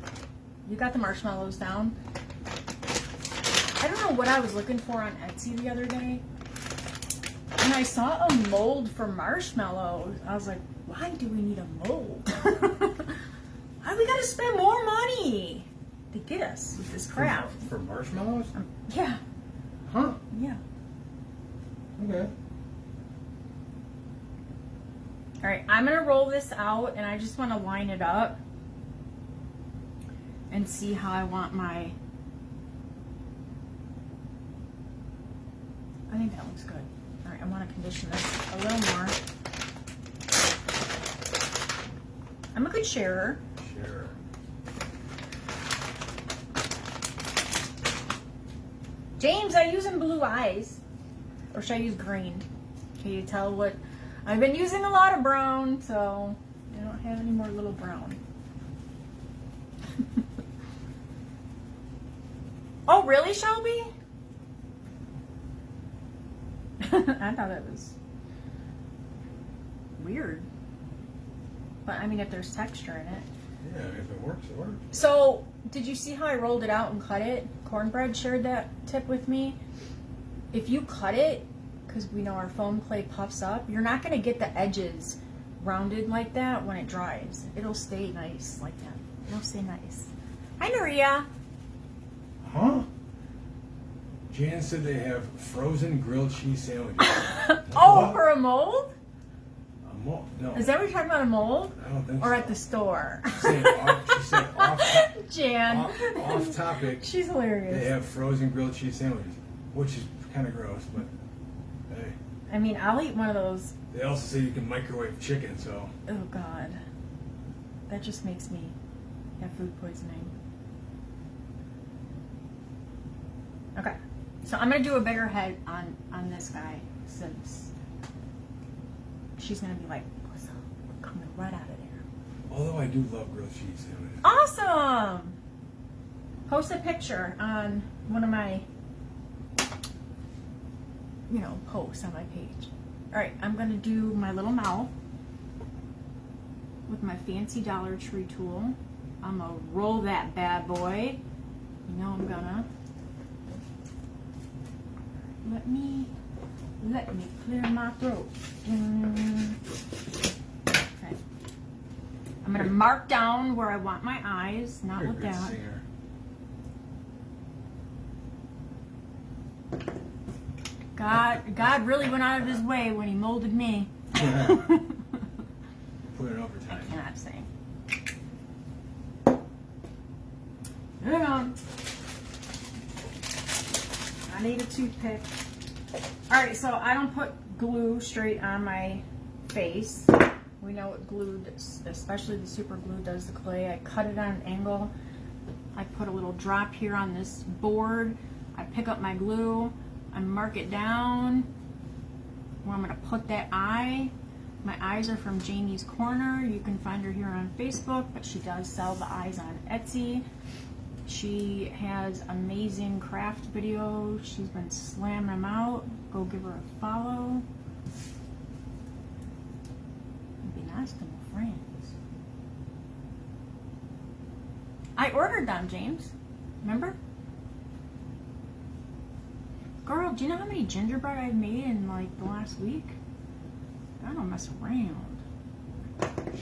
[SPEAKER 1] You got the marshmallows down. I don't know what I was looking for on Etsy the other day. And I saw a mold for marshmallows. I was like, why do we need a mold? Why we gotta spend more money to get us with this crap?
[SPEAKER 2] For marshmallows?
[SPEAKER 1] Yeah.
[SPEAKER 2] Huh?
[SPEAKER 1] Yeah.
[SPEAKER 2] Okay.
[SPEAKER 1] I'm going to roll this out, and I just want to line it up and see how I want my... I think that looks good. All right, I want to condition this a little more. I'm a good sharer.
[SPEAKER 2] Sure.
[SPEAKER 1] James, are you using blue eyes? Or should I use green? Can you tell what... I've been using a lot of brown, so I don't have any more little brown. Oh, really, Shelby? I thought it was weird. But, I mean, if there's texture in it.
[SPEAKER 2] Yeah, if it works, it works.
[SPEAKER 1] So, did you see how I rolled it out and cut it? Cornbread shared that tip with me. If you cut it, because we know our foam clay puffs up, you're not going to get the edges rounded like that when it dries. It'll stay nice like that. It'll stay nice. Hi, Maria.
[SPEAKER 2] Huh? Jan said they have frozen grilled cheese sandwiches.
[SPEAKER 1] Oh,
[SPEAKER 2] What?
[SPEAKER 1] for a mold?
[SPEAKER 2] A mold? No.
[SPEAKER 1] Is that what you're talking about, a mold?
[SPEAKER 2] I don't think
[SPEAKER 1] Or
[SPEAKER 2] so.
[SPEAKER 1] at the store?
[SPEAKER 2] She said
[SPEAKER 1] Jan.
[SPEAKER 2] off topic.
[SPEAKER 1] She's hilarious.
[SPEAKER 2] They have frozen grilled cheese sandwiches, which is kind of gross, but hey.
[SPEAKER 1] I mean, I'll eat one of those.
[SPEAKER 2] They also say you can microwave chicken, so.
[SPEAKER 1] Oh, God. That just makes me have food poisoning. Okay. So I'm going to do a bigger head on this guy, since she's going to be like, what's up? We're coming right out of there.
[SPEAKER 2] Although I do love grilled cheese sandwiches.
[SPEAKER 1] Awesome! Post a picture on one of my, posts on my page. All right, I'm going to do my little mouth with my fancy Dollar Tree tool. I'm going to roll that bad boy. You know I'm going to. Let me clear my throat. Okay. I'm going to mark down where I want my eyes, not
[SPEAKER 2] You're a
[SPEAKER 1] with
[SPEAKER 2] good
[SPEAKER 1] that.
[SPEAKER 2] singer.
[SPEAKER 1] God really went out of his way when he molded me.
[SPEAKER 2] Put it
[SPEAKER 1] I
[SPEAKER 2] overtime.
[SPEAKER 1] cannot sing. Hang on. I need a toothpick. Alright, so I don't put glue straight on my face. We know what glue, especially the super glue, does the clay. I cut it on an angle. I put a little drop here on this board. I pick up my glue. I mark it down where I'm going to put that eye. My eyes are from Jamie's Corner. You can find her here on Facebook, but she does sell the eyes on Etsy. She has amazing craft videos. She's been slamming them out. Go give her a follow. And be nice to my friends. I ordered them, James. Remember? Girl, do you know how many gingerbread I've made in like the last week? I don't mess around.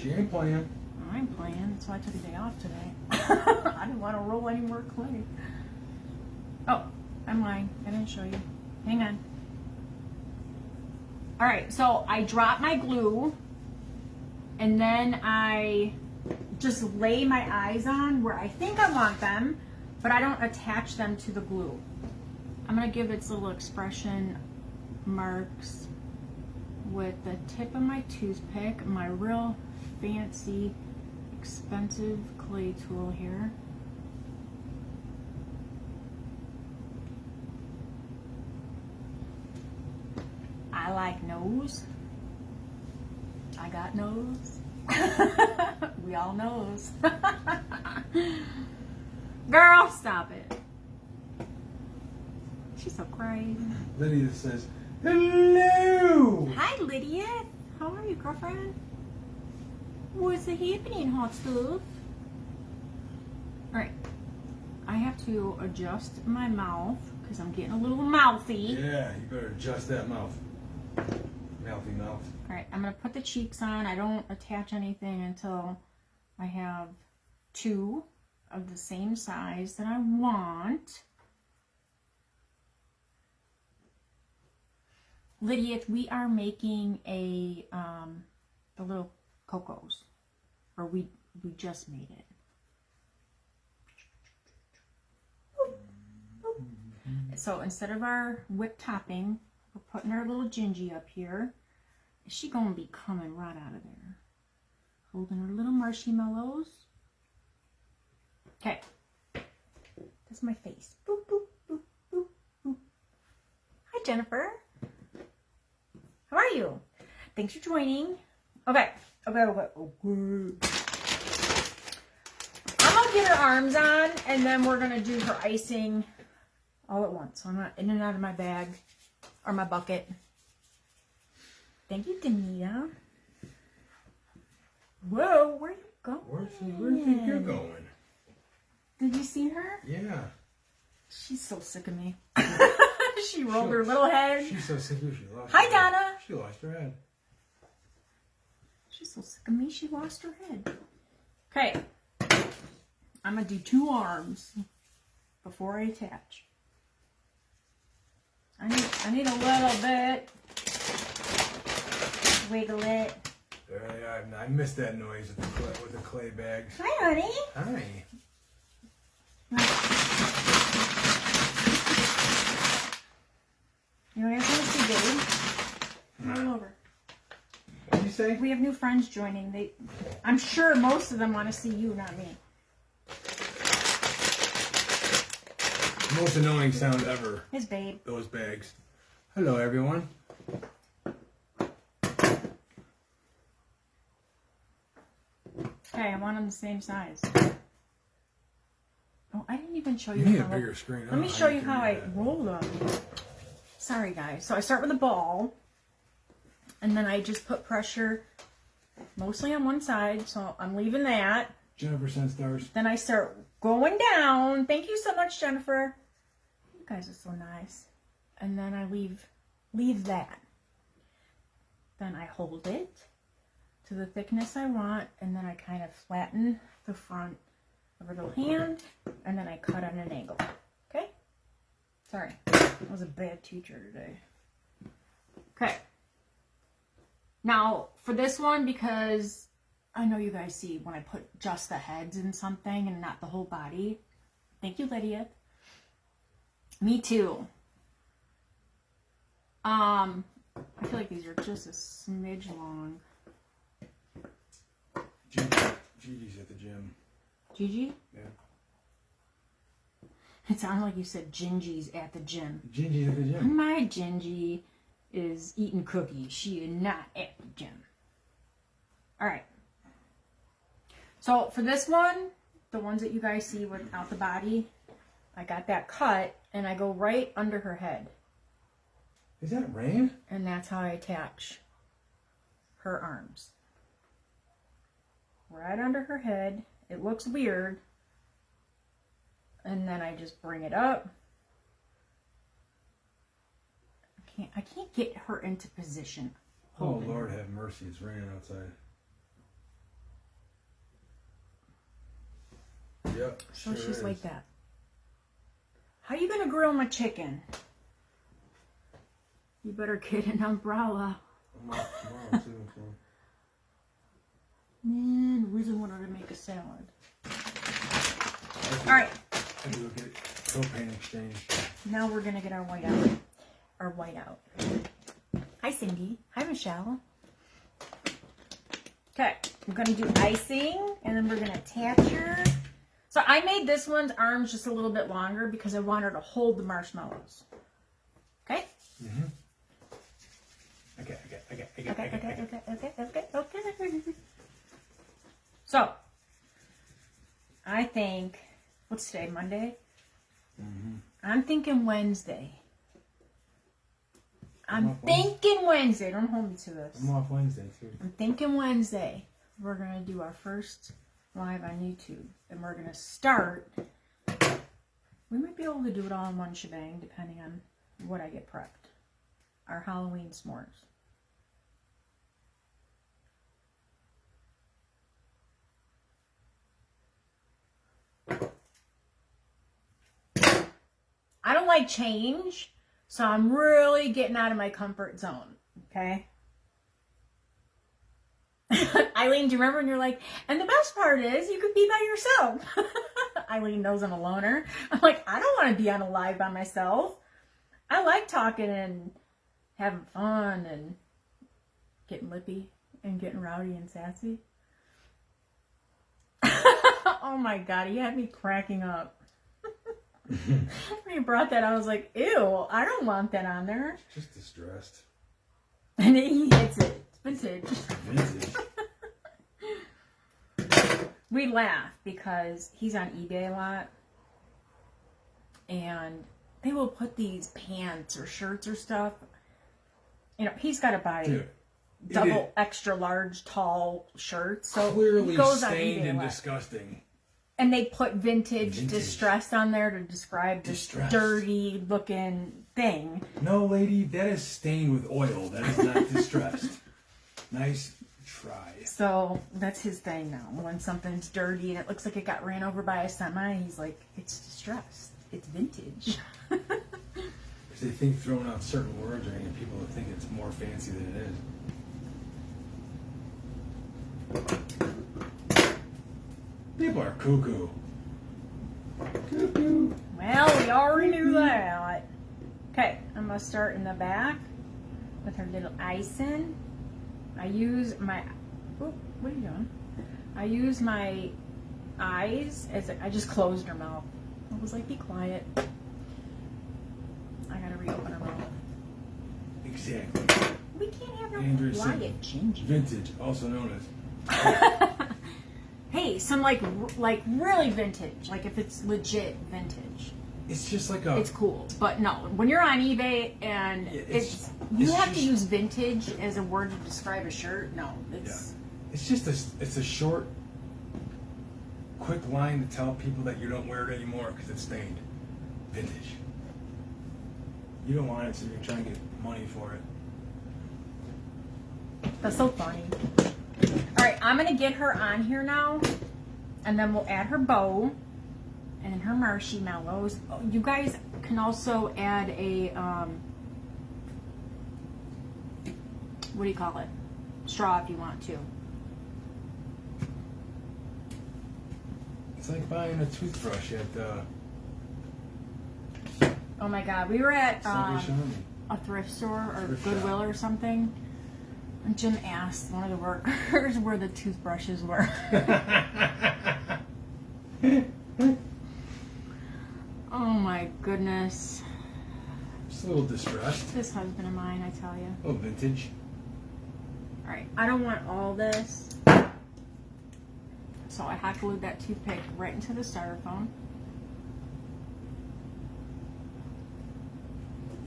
[SPEAKER 2] She ain't playing.
[SPEAKER 1] I ain't playing. That's why I took a day off today. I didn't want to roll any more clay. Oh, I'm lying. I didn't show you. Hang on. Alright, so I drop my glue and then I just lay my eyes on where I think I want them, but I don't attach them to the glue. I'm going to give its little expression marks with the tip of my toothpick, my real fancy, expensive clay tool here. I like nose. I got nose. We all knows. Girl, stop it. She's so crazy.
[SPEAKER 2] Lydia says, hello!
[SPEAKER 1] Hi, Lydia. How are you, girlfriend? What's happening, hot stuff? Alright. I have to adjust my mouth because I'm getting a little mouthy.
[SPEAKER 2] Yeah, you better adjust that mouth. Mouthy mouth.
[SPEAKER 1] Alright, I'm going to put the cheeks on. I don't attach anything until I have two of the same size that I want. Lydia, we are making the little Coco's. Or we just made it. So instead of our whipped topping, we're putting our little Gingy up here. Is she gonna be coming right out of there? Holding her little marshmallows. Okay. That's my face. Boop, boop, boop, boop, boop. Hi, Jennifer. How are you? Thanks for joining. Okay. I'm gonna get her arms on, and then we're gonna do her icing all at once. So I'm not in and out of my bag or my bucket. Thank you, Danita. Whoa, where are you going?
[SPEAKER 2] Where do you think you're going?
[SPEAKER 1] Did you see her?
[SPEAKER 2] Yeah.
[SPEAKER 1] She's so sick of me. She rolled her little head.
[SPEAKER 2] She's so sick of you. She lost
[SPEAKER 1] Hi,
[SPEAKER 2] her
[SPEAKER 1] Donna.
[SPEAKER 2] head. She lost her head.
[SPEAKER 1] She's so sick of me, she lost her head. Okay. I'm going to do 2 arms before I attach. I need a little bit. Wiggle it.
[SPEAKER 2] There they are. I missed that noise with the clay bags.
[SPEAKER 1] Hi, honey.
[SPEAKER 2] Hi.
[SPEAKER 1] You guys want to see Dave? Come on over.
[SPEAKER 2] What did you say?
[SPEAKER 1] We have new friends joining. I'm sure most of them want to see you, not me.
[SPEAKER 2] Most annoying sound ever.
[SPEAKER 1] His babe.
[SPEAKER 2] Those bags. Hello, everyone.
[SPEAKER 1] Okay, I want them the same size. Oh, I didn't even show you.
[SPEAKER 2] You need a
[SPEAKER 1] how
[SPEAKER 2] bigger screen.
[SPEAKER 1] Let me show you how I roll them. Sorry, guys. So I start with a ball, and then I just put pressure mostly on one side. So I'm leaving that.
[SPEAKER 2] Jennifer sent stars.
[SPEAKER 1] Then I start going down. Thank you so much, Jennifer. You guys are so nice. And then I leave that. Then I hold it to the thickness I want, and then I kind of flatten the front of her little hand, and then I cut on an angle. Okay? Sorry, I was a bad teacher today. Okay. Now, for this one, because I know you guys see when I put just the heads in something and not the whole body. Thank you, Lydia. Me too. I feel like these are just a smidge long.
[SPEAKER 2] Gigi's at the gym.
[SPEAKER 1] Gigi?
[SPEAKER 2] Yeah.
[SPEAKER 1] It sounded like you said Gingy's at the gym.
[SPEAKER 2] Gigi's at the gym.
[SPEAKER 1] My Gingy is eating cookies. She is not at the gym. Alright. So for this one, the ones that you guys see without the body, I got that cut and I go right under her head.
[SPEAKER 2] Is that rain?
[SPEAKER 1] And that's how I attach her arms. Right under her head. It looks weird. And then I just bring it up. I can't get her into position.
[SPEAKER 2] Oh, Lord have mercy. It's raining outside. Yep.
[SPEAKER 1] So
[SPEAKER 2] sure
[SPEAKER 1] she's
[SPEAKER 2] is.
[SPEAKER 1] like that. How you gonna grill my chicken? You better get an umbrella.
[SPEAKER 2] I'm off tomorrow, too. So.
[SPEAKER 1] Man, really wanted to make a salad. Alright.
[SPEAKER 2] I do look at propane exchange.
[SPEAKER 1] Now we're gonna get our white out. Our white out. Hi, Cindy. Hi, Michelle. Okay, I'm gonna do icing, and then we're gonna attach her. So I made this one's arms just a little bit longer because I want her to hold the marshmallows. Okay?
[SPEAKER 2] Mm-hmm. Okay.
[SPEAKER 1] So, I think, what's today, Monday?
[SPEAKER 2] Mm-hmm.
[SPEAKER 1] I'm thinking Wednesday. I'm thinking Wednesday. Don't hold me to this.
[SPEAKER 2] I'm off Wednesday, too.
[SPEAKER 1] I'm thinking Wednesday. We're going to do our first live on YouTube. And we're going to start. We might be able to do it all in one shebang, depending on what I get prepped. Our Halloween s'mores. I don't like change, so I'm really getting out of my comfort zone, okay? Eileen, do you remember when you're like, and the best part is you could be by yourself? Eileen knows I'm a loner. I'm like, I don't want to be on a live by myself. I like talking and having fun and getting lippy and getting rowdy and sassy. Oh my God, he had me cracking up. When you brought that, I was like, ew, I don't want that on there.
[SPEAKER 2] Just distressed.
[SPEAKER 1] And then he hits it. It's vintage.
[SPEAKER 2] Vintage.
[SPEAKER 1] We laugh because he's on eBay a lot. And they will put these pants or shirts or stuff. You know, he's got to buy double extra large tall shirts. So
[SPEAKER 2] clearly
[SPEAKER 1] he goes
[SPEAKER 2] stained
[SPEAKER 1] on eBay
[SPEAKER 2] and
[SPEAKER 1] a lot.
[SPEAKER 2] disgusting.
[SPEAKER 1] And they put vintage distressed on there to describe this dirty looking thing.
[SPEAKER 2] No, lady, that is stained with oil. That is not distressed. Nice try.
[SPEAKER 1] So that's his thing now. When something's dirty and it looks like it got ran over by a semi, he's like, it's distressed. It's vintage.
[SPEAKER 2] Because they think throwing out certain words are getting people to think it's more fancy than it is. People are cuckoo. Cuckoo.
[SPEAKER 1] Well, we already knew that. Okay, I'm going to start in the back with her little icing. I use my... Oh, what are you doing? I use my eyes as... I just closed her mouth. I was like, be quiet. I got to reopen her mouth.
[SPEAKER 2] Exactly.
[SPEAKER 1] We can't have no
[SPEAKER 2] Andrew
[SPEAKER 1] quiet
[SPEAKER 2] said
[SPEAKER 1] ginger.
[SPEAKER 2] vintage, also known as...
[SPEAKER 1] Hey, some like really vintage. Like if it's legit vintage.
[SPEAKER 2] It's just like a...
[SPEAKER 1] It's cool. But no, when you're on eBay and you have to use vintage as a word to describe a shirt. No, it's...
[SPEAKER 2] Yeah. It's just it's a short, quick line to tell people that you don't wear it anymore because it's stained. Vintage. You don't want it, so you're trying to get money for it.
[SPEAKER 1] That's so funny. All right, I'm gonna get her on here now, and then we'll add her bow and her marshmallows. Oh, you guys can also add a what do you call it? Straw if you want to.
[SPEAKER 2] It's like buying a toothbrush at
[SPEAKER 1] Oh my God, we were at
[SPEAKER 2] Salvation Army.
[SPEAKER 1] a thrift store or
[SPEAKER 2] Thrift
[SPEAKER 1] Goodwill
[SPEAKER 2] shop.
[SPEAKER 1] or something. And Jim asked one of the workers where the toothbrushes were. Oh my goodness.
[SPEAKER 2] Just a little distressed.
[SPEAKER 1] This husband of mine, I tell you.
[SPEAKER 2] Oh, vintage.
[SPEAKER 1] Alright, I don't want all this. So I have glued that toothpick right into the styrofoam.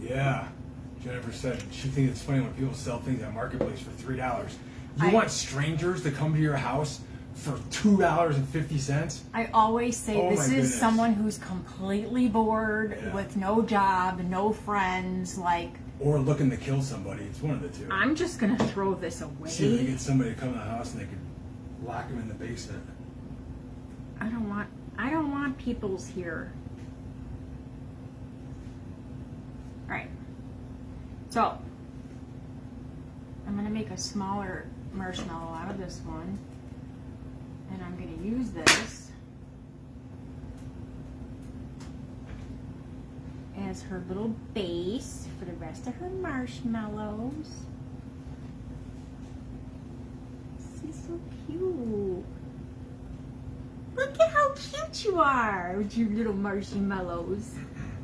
[SPEAKER 2] Yeah. Jennifer said she thinks it's funny when people sell things on Marketplace for $3. You want strangers to come to your house for $2.50?
[SPEAKER 1] I always say
[SPEAKER 2] Oh
[SPEAKER 1] this
[SPEAKER 2] my
[SPEAKER 1] is
[SPEAKER 2] goodness.
[SPEAKER 1] someone who's completely bored with no job, no friends, like
[SPEAKER 2] Or looking to kill somebody. It's one of the two.
[SPEAKER 1] I'm just gonna throw this away.
[SPEAKER 2] See if they get somebody to come to the house and they could lock them in the basement.
[SPEAKER 1] I don't want peoples here. Alright. So I'm gonna make a smaller marshmallow out of this one. And I'm gonna use this as her little base for the rest of her marshmallows. This is so cute. Look at how cute you are with your little marshmallows.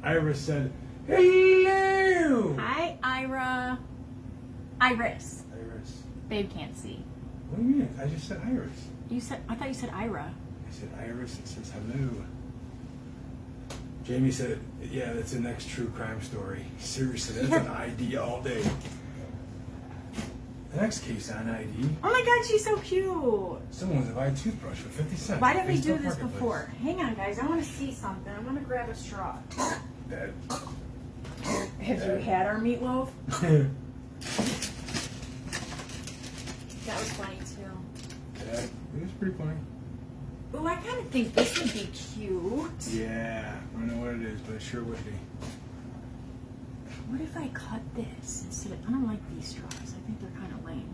[SPEAKER 2] Iris said, hello!
[SPEAKER 1] Hi, Ira. Iris.
[SPEAKER 2] Iris.
[SPEAKER 1] Babe can't see.
[SPEAKER 2] What do you mean? I just said Iris.
[SPEAKER 1] I thought you said Ira.
[SPEAKER 2] I said Iris. It says hello. Jamie said, yeah, that's the next true crime story. Seriously, that's an ID all day. The next case on ID.
[SPEAKER 1] Oh my God, she's so cute.
[SPEAKER 2] Someone wants to buy a toothbrush for 50 cents.
[SPEAKER 1] Why didn't we do
[SPEAKER 2] Facebook
[SPEAKER 1] this
[SPEAKER 2] Marketplace.
[SPEAKER 1] before? Hang on, guys. I want to see something. I want to grab a straw.
[SPEAKER 2] Dad.
[SPEAKER 1] Have you had our meatloaf? That was funny too.
[SPEAKER 2] Dad. It was pretty funny.
[SPEAKER 1] Oh, I kind of think this would be cute.
[SPEAKER 2] Yeah, I don't know what it is, but it sure would be.
[SPEAKER 1] What if I cut this instead of... I don't like these straws. I think they're kind of lame.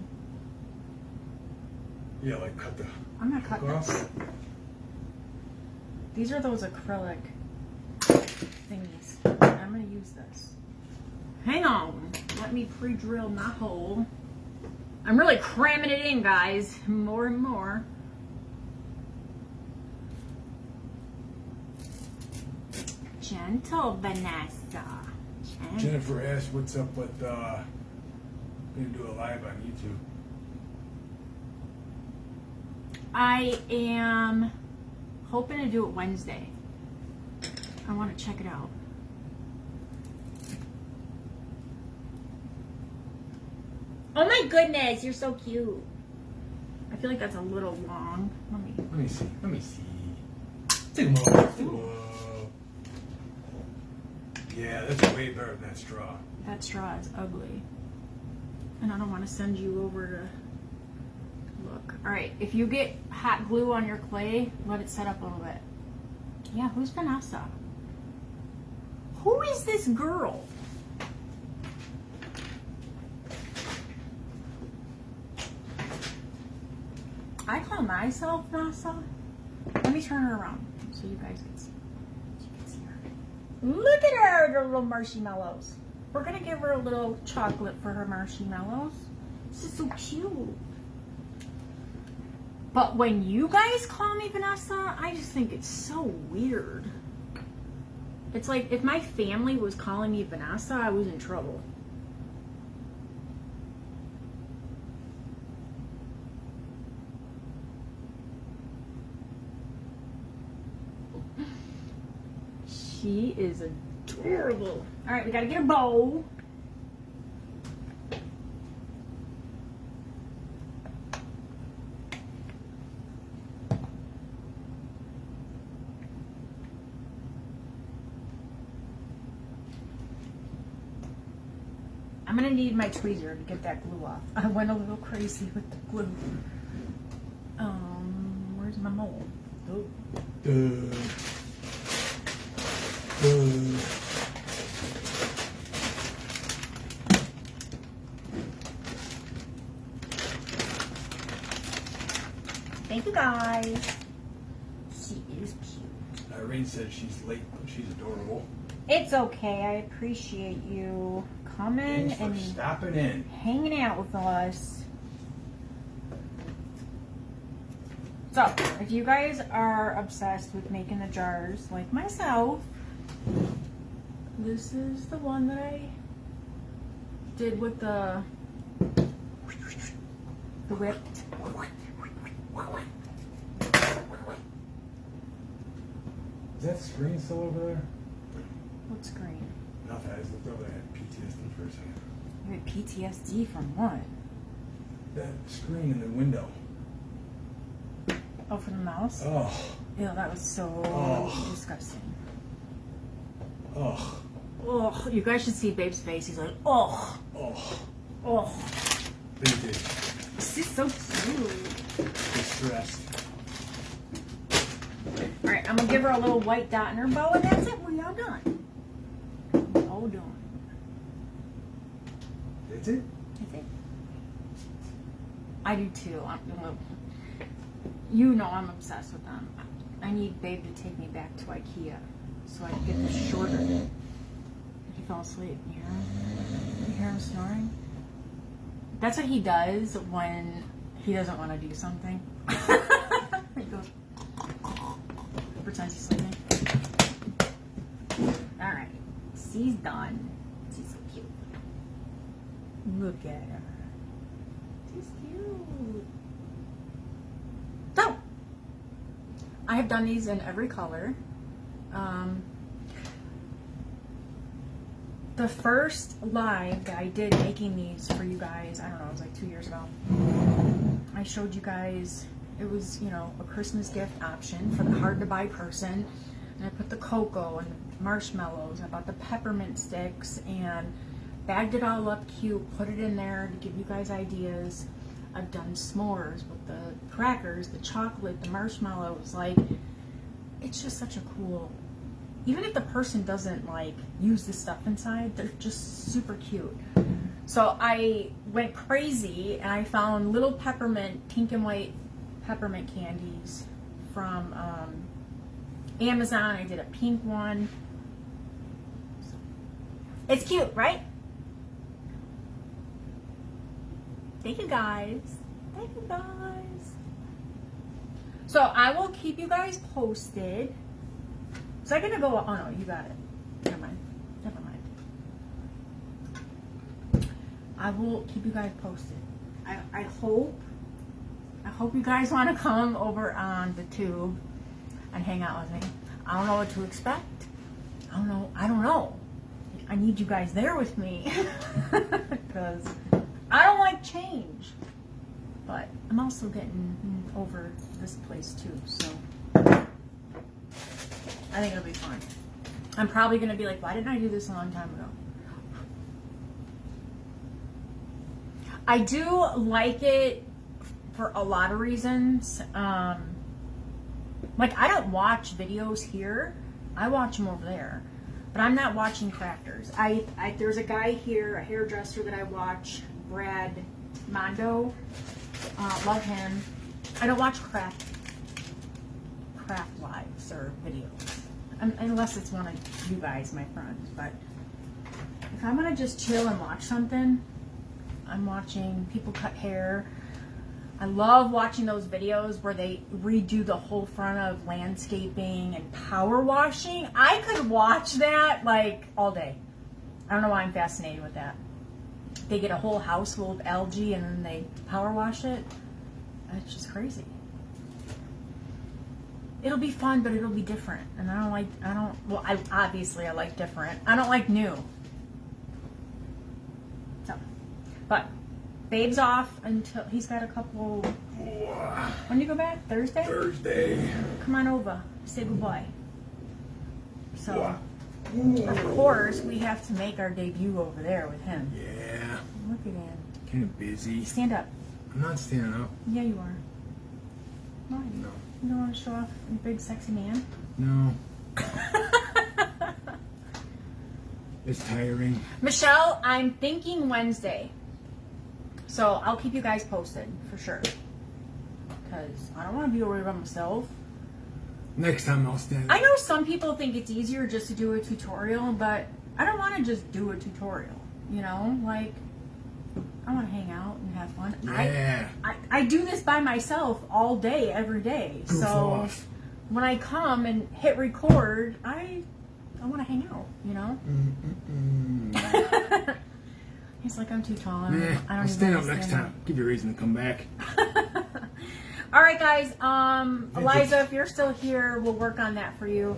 [SPEAKER 2] Yeah, like cut the
[SPEAKER 1] I'm not cutting
[SPEAKER 2] off.
[SPEAKER 1] this. These are those acrylic thingies. I'm gonna use this. Hang on. Let me pre-drill my hole. I'm really cramming it in, guys. More and more. Gentle, Vanessa. Gentle.
[SPEAKER 2] Jennifer asked what's up with gonna do a live on YouTube.
[SPEAKER 1] I am hoping to do it Wednesday. I want to check it out. Oh my goodness, you're so cute. I feel like that's a little long.
[SPEAKER 2] Let me see. Let me see. Take them all. Take 'em all. Yeah, that's way better than that straw.
[SPEAKER 1] That straw is ugly. And I don't want to send you over to look. Alright, if you get hot glue on your clay, let it set up a little bit. Yeah, who's Vanessa? Who is this girl? I call myself Vanessa. Let me turn her around so you guys can see. Look at her, the little marshmallows. We're gonna give her a little chocolate for her marshmallows. This is so cute. But when you guys call me Vanessa, I just think it's so weird. It's like if my family was calling me Vanessa, I was in trouble. She is adorable. All right, we gotta get a bowl. I'm gonna need my tweezer to get that glue off. I went a little crazy with the glue. Where's my mold? Oh. Thank you guys. She is cute.
[SPEAKER 2] Irene said she's late, but she's adorable.
[SPEAKER 1] It's okay. I appreciate you coming
[SPEAKER 2] Thanks for
[SPEAKER 1] and
[SPEAKER 2] stopping in.
[SPEAKER 1] hanging out with us. So, if you guys are obsessed with making the jars like myself, this is the one that I did with the whipped.
[SPEAKER 2] Is that screen still over there?
[SPEAKER 1] What screen?
[SPEAKER 2] Nothing. I just looked over there and had PTSD for a second.
[SPEAKER 1] You had PTSD from what?
[SPEAKER 2] That screen in the window.
[SPEAKER 1] Oh, from the mouse?
[SPEAKER 2] Oh.
[SPEAKER 1] Ew, that was so disgusting.
[SPEAKER 2] Oh.
[SPEAKER 1] Oh, you guys should see Babe's face. He's like, oh.
[SPEAKER 2] Oh.
[SPEAKER 1] Oh.
[SPEAKER 2] Big day.
[SPEAKER 1] This is so cute.
[SPEAKER 2] Distressed.
[SPEAKER 1] Alright, I'm going to give her a little white dot in her bow, and that's it. We're all done. We're all done.
[SPEAKER 2] That's it?
[SPEAKER 1] That's it. I do too. You know I'm obsessed with them. I need Babe to take me back to IKEA so I can get this shorter. He fell asleep. You hear him? You hear him snoring? That's what he does when he doesn't want to do something. He goes, pretends he's sleeping. Alright. She's done. She's so cute. Look at her. She's cute. So, I have done these in every color. The first live that I did making these for you guys, I don't know, it was like 2 years ago. I showed you guys, it was, you know, a Christmas gift option for the hard to buy person. And I put the cocoa and the marshmallows, I bought the peppermint sticks and bagged it all up cute, put it in there to give you guys ideas. I've done s'mores with the crackers, the chocolate, the marshmallows. Like, it's just such a cool, even if the person doesn't like use the stuff inside, they're just super cute. So I went crazy and I found little peppermint pink and white peppermint candies from Amazon. I did a pink one. It's cute, right? Thank you guys. Thank you guys. So I will keep you guys posted. Is that gonna go? Oh no, you got it. Never mind. Never mind. I will keep you guys posted. I hope you guys want to come over on the tube and hang out with me. I don't know what to expect. I don't know. I need you guys there with me because I don't like change. But I'm also getting over this place too, so I think it'll be fun. I'm probably gonna be like, why didn't I do this a long time ago? I do like it for a lot of reasons. Like, I don't watch videos here. I watch them over there. But I'm not watching crafters. There's a guy here, a hairdresser that I watch, Brad Mondo. Love him. I don't watch craft lives or videos. Unless it's one of you guys, my friends. But if I'm going to just chill and watch something, I'm watching people cut hair. I love watching those videos where they redo the whole front of landscaping and power washing. I could watch that like all day. I don't know why I'm fascinated with that. They get a whole house full of algae and then they power wash it. It's just crazy. It'll be fun, but it'll be different. And I obviously I like different. I don't like new. So, but Babe's off until he's got a couple. When do you go back? Thursday?
[SPEAKER 2] Thursday.
[SPEAKER 1] Come on over. Say goodbye. So, of course, we have to make our debut over there with him.
[SPEAKER 2] Yeah.
[SPEAKER 1] Look at him.
[SPEAKER 2] Kind of busy.
[SPEAKER 1] Stand up.
[SPEAKER 2] I'm not standing up.
[SPEAKER 1] Yeah, you are. Why?
[SPEAKER 2] No.
[SPEAKER 1] You don't want to show off your big, sexy man?
[SPEAKER 2] No. It's tiring.
[SPEAKER 1] Michelle, I'm thinking Wednesday. So I'll keep you guys posted for sure. Because I don't want to be over by myself.
[SPEAKER 2] Next time I'll stand
[SPEAKER 1] I
[SPEAKER 2] up.
[SPEAKER 1] know some people think it's easier just to do a tutorial, but I don't want to just do a tutorial. You know, like, I want to hang out and have fun.
[SPEAKER 2] Yeah.
[SPEAKER 1] I do this by myself all day, every day.
[SPEAKER 2] Goof
[SPEAKER 1] so
[SPEAKER 2] off.
[SPEAKER 1] when I come and hit record, I want to hang out, you know? He's like, I'm too tall. I don't
[SPEAKER 2] I'll
[SPEAKER 1] even
[SPEAKER 2] stand up
[SPEAKER 1] wanna
[SPEAKER 2] next
[SPEAKER 1] stand
[SPEAKER 2] time. Give you a reason to come back.
[SPEAKER 1] All right, guys. Eliza, if you're still here, we'll work on that for you.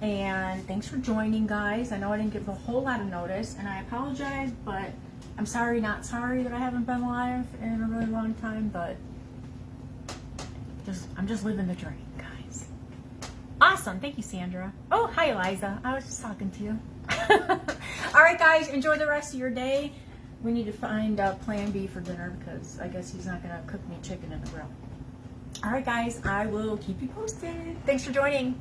[SPEAKER 1] And thanks for joining, guys. I know I didn't give a whole lot of notice, and I apologize, but I'm sorry, not sorry that I haven't been live in a really long time, but I'm just living the dream, guys. Awesome. Thank you, Sandra. Oh, hi, Eliza. I was just talking to you. All right, guys. Enjoy the rest of your day. We need to find plan B for dinner because I guess he's not going to cook me chicken in the grill. All right, guys. I will keep you posted. Thanks for joining.